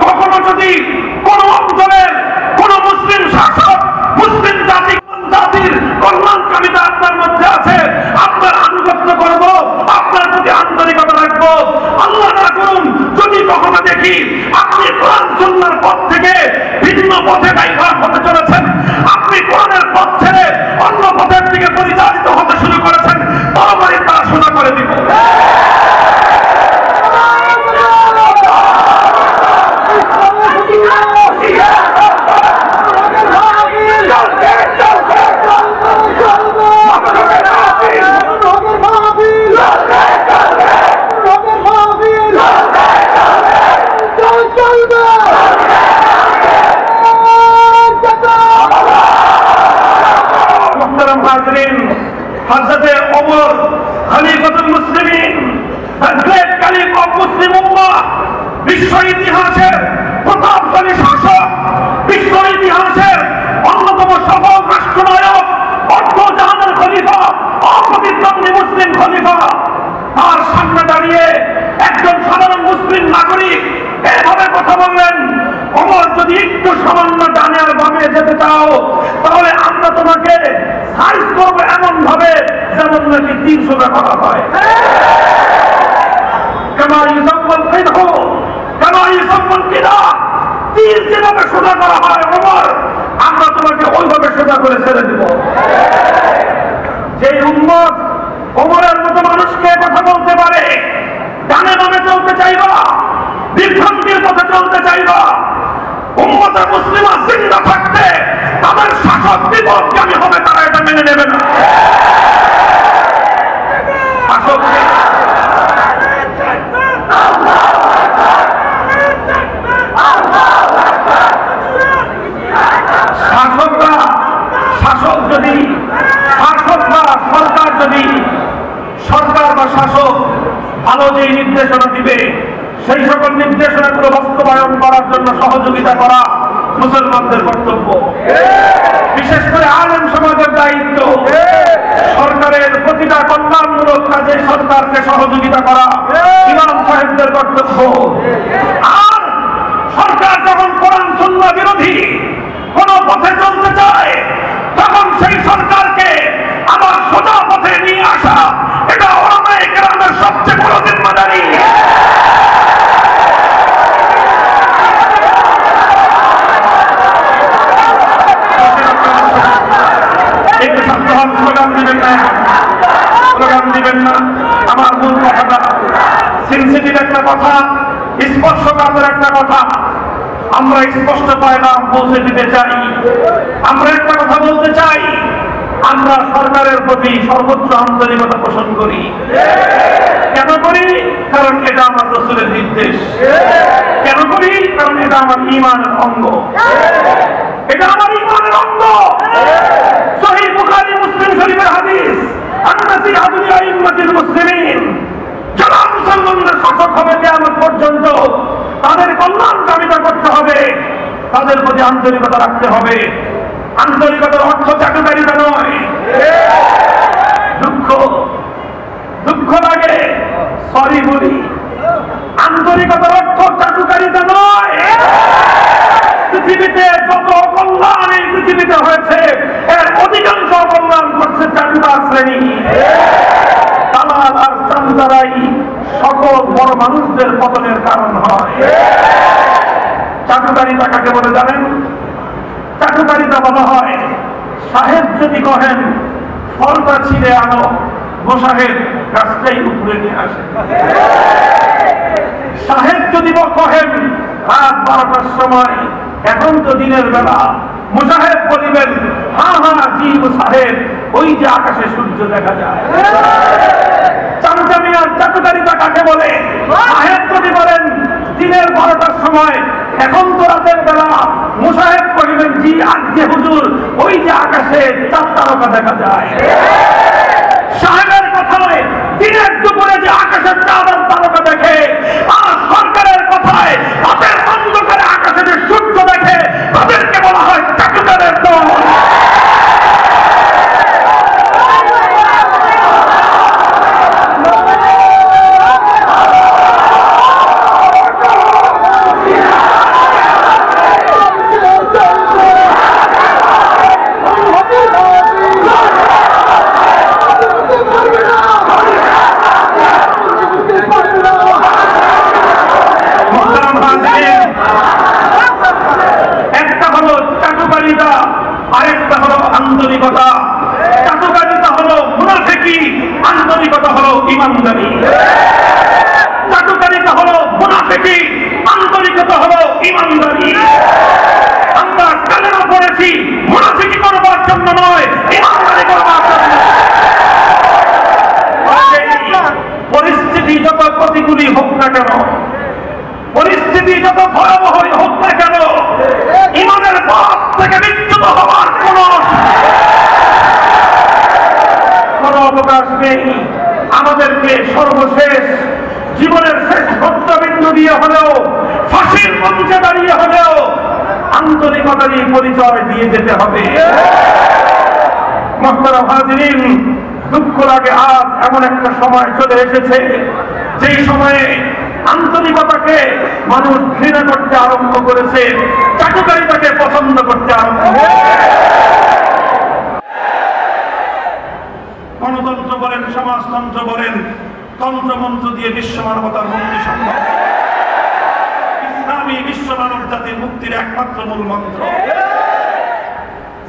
কখনো যদি কোন অঞ্চলের কোন মুসলিম শাসক মুসলিম জাতির কল্যাণকামিতা আপনার মধ্যে আছে, আপনার আনুগত্য করব, আপনার প্রতি আন্তরিকতা রাখবো। আল্লাহ না করুন যদি কখনো দেখি আপনি কোরআন সুন্নাহর পথ থেকে ভিন্ন পথে ডাইভার্ট হতে চলেছেন, আপনি কোরআনের পথ ছেড়ে অন্য পথের দিকে পরিচালিত হতে শুরু করেছেন, তরবারি তারা সোজা করে দিব। হযরতে ওমর খলিফাতুল মুসলিমিন, the great caliph of Muslim ummah, বিশ্ব ইতিহাসের প্রতাপশালী শাসক, বিশ্ব ইতিহাসের অন্যতম সফল রাষ্ট্রনায়ক, অর্ধজাহানের খলিফা, অপ্রতিদ্বন্দ্বী মুসলিম খলিফা, তার সামনে দাঁড়িয়ে একজন সাধারণ মুসলিম নাগরিক এভাবে কথা বললেন, ওমর যদি একটু সামান্য ডানে আর বামে যেতে চাও তাহলে আমরা তোমাকে সাইজ করবো এমন ভাবে যেমন নাকি 300 টাকা হয়। তীর যেভাবে সোজা করা হয় ওমর, আমরা তোমাকে ওইভাবে সোজা করে ছেড়ে দিব। যে উম্মত ওমরের মতো মানুষকে কথা বলতে পারে, ডানে পথে চলতে চাইবা, উম্মতে মুসলিমা জিন্দা থাকতে তাদের শাসক বিপদগামী হবে, তারা এটা মেনে নেবে না। শাসকরা সরকার বা শাসক ভালো যে নির্দেশনা দিবে সেই সকল নির্দেশনাগুলো বাস্তবায়ন করার জন্য সহযোগিতা করা মুসলমানদের কর্তব্য। বিশেষ করে আলেম সমাজের দায়িত্ব সরকারের প্রতিটা কল্যাণমূলক কাজে সরকারকে সহযোগিতা করা ইমাম সাহেবদের কর্তব্য। আর সরকার যখন কোরআন সুন্নাহ বিরোধী কোন পথে চলতে চায় তখন সেই সরকারকে আবার সোজা পথে নিয়ে আসা, এটা ওলামায়ে কেরামের সবচেয়ে বড় জিম্মাদারি। একটু শান্ত হন, স্লোগান দিবেন না। আমার মূল কথাটা সেনসিটিভ একটা কথা, স্পর্শকাতর একটা কথা, আমরা স্পষ্ট পয়গাম পৌঁছে দিতে চাই। আমরা একটা কথা বলতে চাই, আমরা সরকারের প্রতি সর্বোচ্চ আন্তরিকতা পোষণ করি। কেন করি? কারণ এটা আমার রাসূলের নির্দেশ। কেন করি? কারণ এটা আমার ঈমানের অঙ্গ। এটা আমার ঈমানের অঙ্গ। সহিহ বুখারী মুসলিম শরীফের হাদিস, আন-নাসি আদুল আইম্মাতিল মুসলিমিন, যারা মুসলমানদের শাসক হবে কিয়ামত পর্যন্ত তাদের কল্যাণকামিতা করতে হবে, তাদের প্রতি আন্তরিকতা রাখতে হবে। আন্তরিকতার অর্থ চাটুকারিতা নয়। দুঃখ লাগে, সরি বলি। আন্তরিকতার অর্থ চাটুকারিতা নয়। পৃথিবীতে যত অকল্যাণ এই পৃথিবীতে হয়েছে এর অধিকাংশ অকল্যাণ করছে চাটুকার শ্রেণী। দালাল আর চামচারাই সকল বড় মানুষদের পতনের কারণ হয়। চাটুকারিতা কাকে বলে জানেন? চাটুকারিতা বলা হয়, সাহেব যদি কহেন ফলটা ছিঁড়ে আনো, গোসাহেব গাছটাই উপরে নিয়ে আসে। সাহেব যদি কহেন রাত 12টার সময়, এখন তো দিনের বেলা, মুসাহেব বলিবেন হ্যাঁ হ্যাঁ জি সাহেব, ওই যে আকাশে সূর্য দেখা যায়। চামচামি আর চাটুকারিতা কাকে বলে? সাহেব যদি বলেন দিনের 12টার সময়, এখন তো রাতের বেলা, মুসাহেব কহিবেন জি আজকে হুজুর, ওই যে আকাশে চাঁদ তারকা দেখা যায়। সাহেবের কথায় দিনের দুপুরে যে আকাশের চাঁদ আর তারকা দেখে, আর সরকারের কথায় রাতের অন্ধকারে আকাশে যে সূর্য দেখে, তাদেরকে বলা হয় চাটুকারের দল। আরেকটা হলো আন্তরিকতা। চাটুকারিতা হলো মুনাফিকি, আন্তরিকতা হলো ঈমানদারি। চাটুকারিতা হলো মুনাফিকি, আন্তরিকতা হলো ঈমানদারি। আমরা কালেমা পড়েছি মুনাফিকি করবার জন্য নয়, ঈমানদারি করবার জন্য। পরিস্থিতি যত প্রতিকূলই হোক না কেন, পরিস্থিতি যত ভয়াবহই হোক না কেন, ঈমানের পথ থেকে বিচ্যুত হওয়ার কোন অবকাশ নেই। আমাদেরকে সর্বশেষ জীবনের শেষ ভক্তবিন্দু দিয়ে হলেও, ফাঁসির মঞ্চে দাঁড়িয়ে হলেও আন্তরিকতারই পরিচয় দিয়ে যেতে হবে। মুহতারাম হাজিরিন, দুঃখ লাগে আজ এমন একটা সময় চলে এসেছে যেই সময়ে আন্তরিকতাকে মানুষ ঘৃণা করতে আরম্ভ করেছে, চাটুকারিতাকে পছন্দ করতে আরম্ভ করেছে। গণতন্ত্র বলেন, সমাজতন্ত্র বলেন, তন্ত্রমন্ত্র দিয়ে বিশ্ব মানবতার মুক্তি সম্ভব। ইসলামী বিশ্ব মানব জাতির মুক্তির একমাত্র মূল মন্ত্র।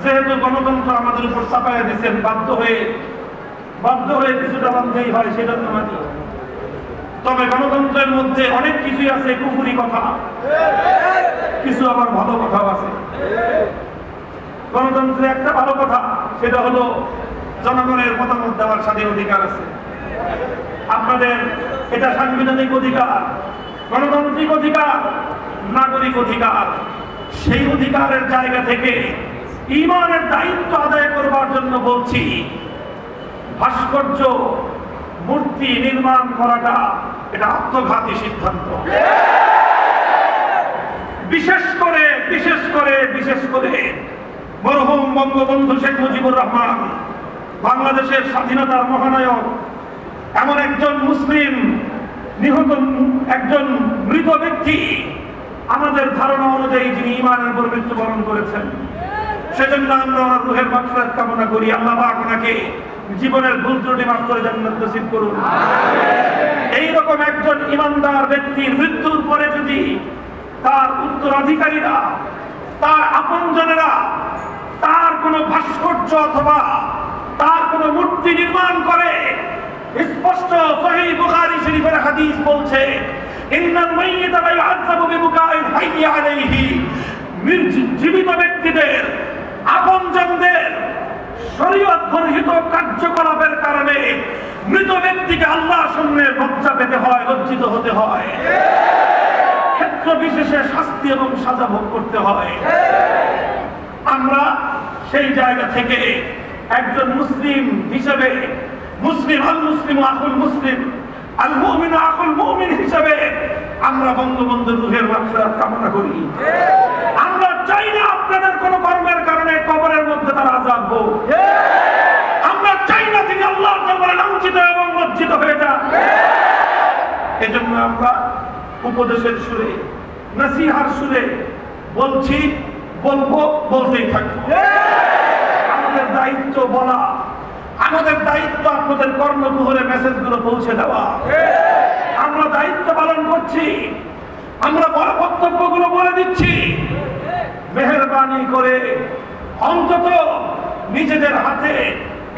যেহেতু গণতন্ত্র আমাদের উপর চাপাইয়া দিচ্ছেন, বাধ্য হয়ে কিছুটা মানতেই হয়, সেটা তো মানি। তবে গণতন্ত্রের মধ্যে অনেক কিছুই আছে কুফুরি কথা, কিছু আবার ভালো কথাও আছে। গণতন্ত্রে একটা ভালো কথা, সেটা হলো জনগণের মতামত দেওয়ার স্বাধীন অধিকার আছে। আপনাদের এটা সাংবিধানিক অধিকার, গণতান্ত্রিক অধিকার, নাগরিক অধিকার। সেই অধিকারের জায়গা থেকে ঈমানের দায়িত্ব আদায় করবার জন্য বলছি, ভাস্কর্য মূর্তি নির্মাণ করাটা এটা আত্মঘাতী সিদ্ধান্ত। বিশেষ করে মরহুম বঙ্গবন্ধু শেখ মুজিবুর রহমান, বাংলাদেশের স্বাধীনতার মহানায়ক, এমন একজন মুসলিম নিহত, একজন মৃত ব্যক্তি, আমাদের ধারণা অনুযায়ী যিনি ঈমানের উপর মৃত্যুবরণ করেছেন, সেজন্য আমরা ওনার রূহের মাগফিরাত কামনা করি। আল্লাহ পাক ওনাকে জীবনের ভুল ত্রুটি মাফ করে জান্নাত নসিব করুন। এইরকম একজন ঈমানদার ব্যক্তির মৃত্যুর পরে যদি তার উত্তরাধিকারীরা, তার আপনজনেরা তার কোন ভাস্কর্য অথবা তার কোন মূর্তি নির্মাণ করে, স্পষ্ট সহিহ বুখারী শরীফের হাদিস বলছে, ইন্নাল মাইয়িতা লা ইউআযাবু বিবুকাইল হাইয়্যি আলাইহি, জীবিত ব্যক্তিদের, আপনজনদের শরীয়ত বর্হিত কার্যকলাপের কারণে মৃত ব্যক্তিকে আল্লাহর সামনে লজ্জা পেতে হয়, লজ্জিত হতে হয়, ক্ষেত্র বিশেষে শাস্তি এবং সাজা ভোগ করতে হয়। আমরা সেই জায়গা থেকে একজন মুসলিম হিসেবে, মুসলিম আল মুসলিম আকুল মুসলিম, আল মুমিন আকুল মুমিন হিসেবে আমরা বঙ্গবন্ধুর রূহের মাগফিরাত কামনা করি। আমরা চাই না আপনাদের কোন কর্মের কারণে কবরের মধ্যে তারা আযাব হোক। আমরা চাই না তিনি আল্লাহর দরবারে লাঞ্ছিত এবং লজ্জিত হয়ে যান। এজন্য আমরা উপদেশের সুরে, নসিহার সুরে বলছি, বলবো, বলতেই থাকবো। আমাদের দায়িত্ব বলা, আমাদের দায়িত্ব আপনাদের কর্মকুহরে মেসেজগুলো পৌঁছে দেওয়া। আমরা দায়িত্ব পালন করছি, আমরা বড় বক্তব্যগুলো বলে দিচ্ছি। মেহেরবানি করে অন্তত নিজেদের হাতে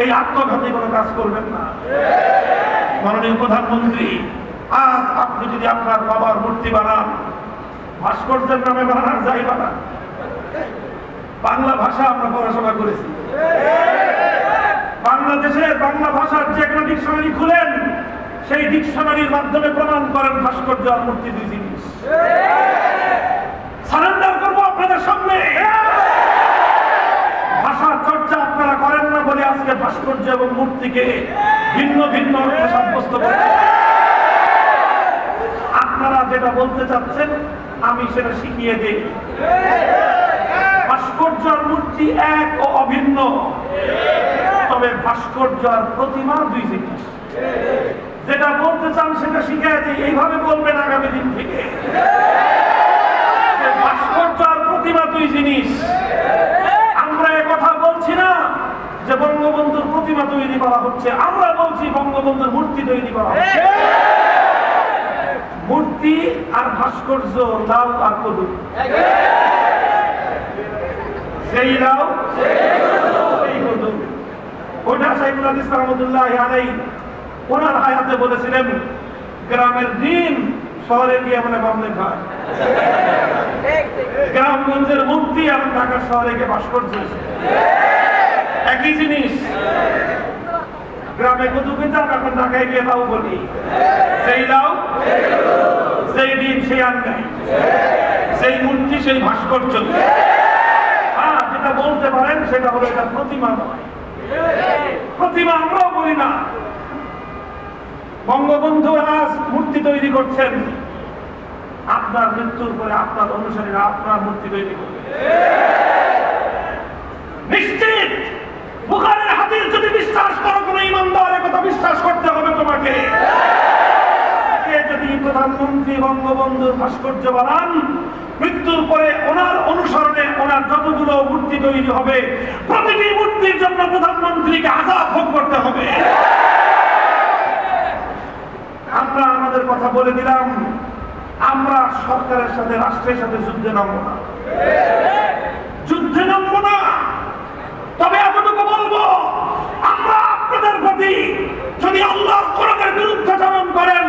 এই আত্মঘাতী কোনো কাজ করবেন না। মাননীয় প্রধানমন্ত্রী, আজ আপনি যদি আপনার বাবার মূর্তি বানান, ভাস্কর্যের নামে বানান, যাই বানান, বাংলা ভাষা আমরা পড়াশোনা করেছি। বাংলাদেশের বাংলা ভাষার যে কোনো ডিকশনারি খুলেন, সেই ডিকশনারির মাধ্যমে প্রমাণ করেন ভাস্কর্য আর মূর্তি দুই জিনিস। সারেন্ডার করবো আপনাদের সামনে। ভাষার চর্চা আপনারা করেন না বলে আজকে ভাস্কর্য এবং মূর্তিকে ভিন্ন ভিন্ন অর্থে সাব্যস্ত করেন। আপনারা যেটা বলতে চাচ্ছেন আমি সেটা শিখিয়ে দিই। ভাস্কর্য আর মূর্তি এক ও অভিন্ন, তবে ভাস্কর্য আর প্রতিমা দুই জিনিস। যেটা বলতে চান সেটা শিখিয়ে দিই, এইভাবে বলবেন আগামী দিন থেকে। ভাস্কর্য আর প্রতিমা দুই জিনিস। আমরা কথা বলছি না যে বঙ্গবন্ধুর প্রতিমা তৈরি করা হচ্ছে, আমরা বলছি বঙ্গবন্ধুর মূর্তি তৈরি করা হচ্ছে। মূর্তি আর ভাস্কর্য লাউ আর কদু, সেই লাউ সেই কদু। ওটা শাইখুল হাদিস রহমাতুল্লাহি আলাইহি ওনার হায়াতে বলেছিলেন, গ্রামের ডিম শহরে গিয়ে মানে বামনে খায়, গ্রামগঞ্জের মূর্তি আর ঢাকার শহরে গিয়ে ভাস্কর্য একই জিনিস। গ্রামে কদু পেতাম, এখন ঢাকায় গিয়ে লাউ বলি। সেই লাউ সেই ডিম সেই আঙ্গাই, সেই মূর্তি সেই ভাস্কর্য। হ্যাঁ, যেটা বলতে পারেন সেটা হলো এটা প্রতিমা নয়। প্রতিমা আমরাও বলি না। বঙ্গবন্ধু আজ মূর্তি তৈরি করছেন, আপনার মৃত্যুর পরে আপনার অনুসারীরা আপনার মূর্তি তৈরি করবে নিশ্চিত। বুখারীর হাদিস যদি বিশ্বাস করো, কোন ঈমানদারের কথা বিশ্বাস করতে হবে তোমাকে। যদি প্রধানমন্ত্রী বঙ্গবন্ধুর ভাস্কর্য বানান, মৃত্যুর পরে ওনার অনুসরণে ওনার যতগুলো মূর্তি তৈরি হবে, প্রতিটি মূর্তির জন্য প্রধানমন্ত্রীকে আযাব ভোগ করতে হবে। আমরা আমাদের কথা বলে দিলাম, আমরা সরকারের সাথে, রাষ্ট্রের সাথে যুদ্ধে নামবো না, যুদ্ধে নামবো না। তবে এতটুকু বলবো, আমরা আপনাদের প্রতি যদি আল্লাহর কোরআনের বিরুদ্ধাচরণ করেন,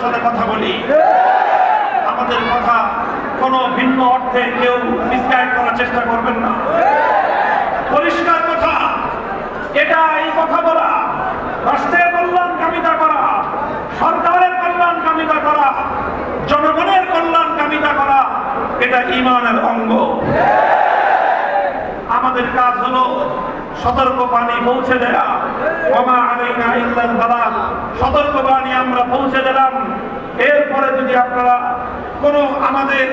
সাথে কথা বলি, আমাদের কথা কোনো ভিন্ন অর্থে কেউ মিসগাইড করার চেষ্টা করবেন না। পরিষ্কার কথা, এটা এই কথা বলা, রাষ্ট্রের কল্যাণ কামিতা করা, সরকারের কল্যাণ কামিতা করা, জনগণের কল্যাণ কামিতা করা, এটা ঈমানের অঙ্গ। আমাদের কাজ হলো সতর্ক বাণী পৌঁছে দেয়া। ওমা আলাইনা ইল্লাল বালাগ, সতর্ক বাণী আমরা পৌঁছে দিলাম। এরপরে যদি আপনারা কোনো আমাদের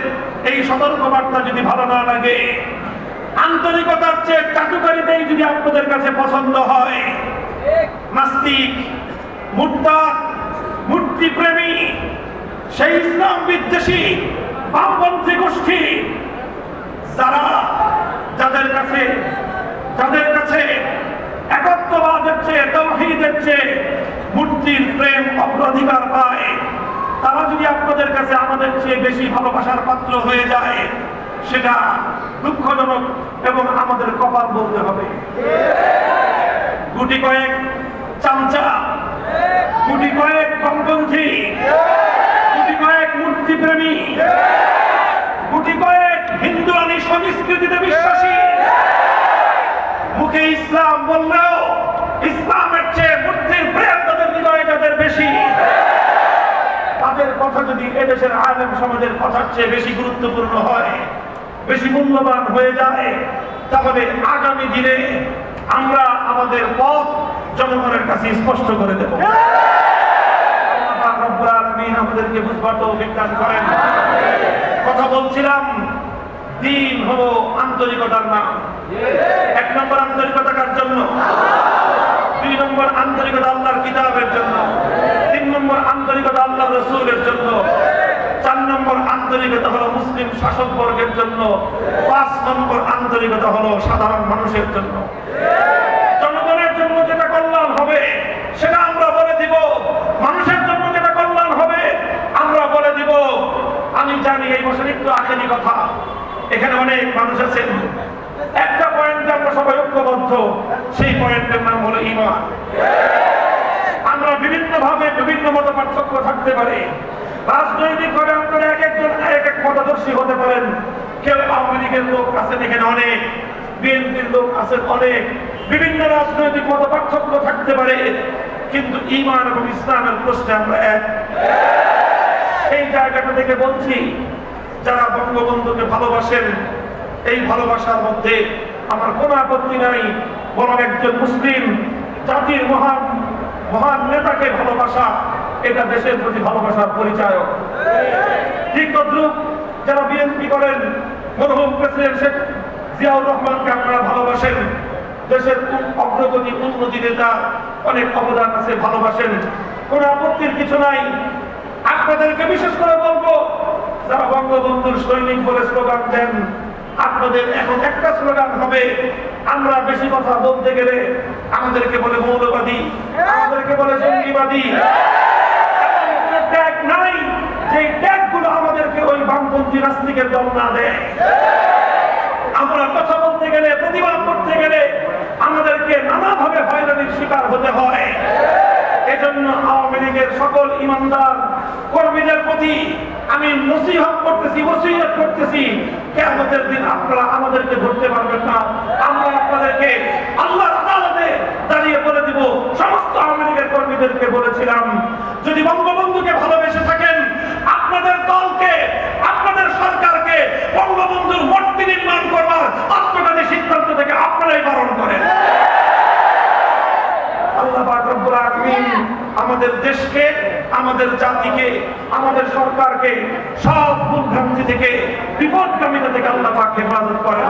এই সতর্ক বার্তা যদি ভালো না লাগে, আন্তরিকতার চেয়ে চাটুকারিতাই যদি আপনাদের কাছে পছন্দ হয়, নাস্তিক, মুরতাদ, মূর্তিপ্রেমী, সেই ইসলাম বিদ্বেষী বামপন্থী গোষ্ঠী যাদের কাছে একত্ববাদের চেয়ে, তাওহীদের চেয়ে মূর্তির প্রেম অগ্রাধিকার পায়, তারা যদি আপনাদের কাছে আমাদের চেয়ে বেশি ভালোবাসার পাত্র হয়ে যায়, সেটা দুঃখজনক এবং আমাদের কপাল বলতে হবে। গুটি কয়েক চামচা, গুটি কয়েক বামপন্থী, গুটি কয়েক মূর্তিপ্রেমী, গুটি কয়েক হিন্দুয়ানি সংস্কৃতিতে বিশ্বাসী, মুখে ইসলাম বললেও ইসলামের চেয়ে মূর্তির প্রেম তাদের হৃদয়ে যাদের বেশি, তাদের কথা যদি এদেশের আলেম সমাজের কথার চেয়ে বেশি গুরুত্বপূর্ণ হয়, বেশি মূল্যবান হয়ে যায়, তাহলে আগামী দিনে আমরা আমাদের পথ জনগণের কাছে স্পষ্ট করে দেব। আল্লাহ পাক রব্বুল আলামিন আমাদেরকে বুঝবার তৌফিক দান করেন। কথা বলছিলাম, দিন হলো আন্তরিকতার নাম। 1 নম্বর আন্তরিকতা কার জন্য? 2 নম্বর আন্তরিকতা আল্লাহর কিতাবের জন্য। 3 নম্বর আন্তরিকতা আল্লাহর রাসূলের জন্য। 4 নম্বর আন্তরিকতা হলো মুসলিম শাসক বর্গের জন্য। 5 নম্বর আন্তরিকতা হলো সাধারণ মানুষের জন্য। জনগণের জন্য যেটা কল্যাণ হবে সেটা আমরা বলে দিব, মানুষের জন্য যেটা কল্যাণ হবে আমরা বলে দিব। আমি জানি এই বছর একটু আখেরি কথা, এখানে অনেক মানুষ আছেন, একটা পয়েন্টে আমরা সবাই ঐক্যবদ্ধ, সেই পয়েন্টের নাম হলো ঈমান। আমরা বিভিন্ন ভাবে বিভিন্ন মত পার্থক্য থাকতে পারে, রাজনৈতিক ভাবে আপনারা এক একজন এক এক মতাদর্শী হতে পারেন। কেউ আওয়ামী লীগের লোক আছেন এখানে অনেক, বিএনপির লোক আছেন অনেক, বিভিন্ন রাজনৈতিক মত পার্থক্য থাকতে পারে, কিন্তু ঈমান এবং ইসলামের প্রশ্নে আমরা এক। এই জায়গাটা থেকে বলছি, যারা বঙ্গবন্ধুকে ভালোবাসেন, এই ভালোবাসার মধ্যে আমার কোনো আপত্তি নাই, বরং একজন মুসলিম জাতির মহান মহান নেতাকে ভালোবাসা, এটা দেশের প্রতি ভালোবাসার পরিচায়ক। ঠিক তদ্রুপ যারা বিএনপি করেন, মরহুম প্রেসিডেন্ট শেখ জিয়াউর রহমানকে আপনারা ভালোবাসেন, দেশের অগ্রগতি উন্নতিতে তার অনেক অবদান আছে, ভালোবাসেন, কোনো আপত্তির কিছু নাই। আপনাদেরকে বিশেষ করে বলবো, যারা বঙ্গবন্ধুর সৈনিক বলে স্লোগান দেন, আপনাদের এখন একটা স্লোগান হবে, আমরা বেশি কথা বলতে গেলে আমাদেরকে বলে মৌলবাদী, আমাদেরকে বলে জঙ্গিবাদী। ট্যাগ নাই, যে ট্যাগগুলো আমাদেরকে ওই বামপন্থী নাস্তিকের দল না দেয়। আমরা কথা বলতে গেলে, প্রতিবাদ করতে গেলে আমাদেরকে নানাভাবে হয়রানির শিকার হতে হয়। এজন্য আওয়ামী লীগের সকল ইমানদার কর্মীদের প্রতি আমি নসিহত করতেছি, ওসিয়ত করতেছি, কিয়ামতের দিন আপনারা আমাদেরকে ধরতে পারবেন না। আমরা আপনাদেরকে আল্লাহর আদালতে দাঁড়িয়ে বলে দিব, সমস্ত আওয়ামী লীগের কর্মীদেরকে বলেছিলাম, যদি বঙ্গবন্ধুকে ভালোবেসে থাকেন, আপনাদের দলকে, আপনাদের সরকারকে বঙ্গবন্ধুর মূর্তি নির্মাণ করবার আত্মঘাতী সিদ্ধান্ত থেকে আপনারাই বারণ করেন। আল্লাহ পাক রব্বুল আলামিন আমাদের দেশকে, আমাদের জাতিকে, আমাদের সরকারকে সব ভুল ভ্রান্তি থেকে, বিপদগামিতা থেকে আল্লাহ পাক হেফাজত করেন।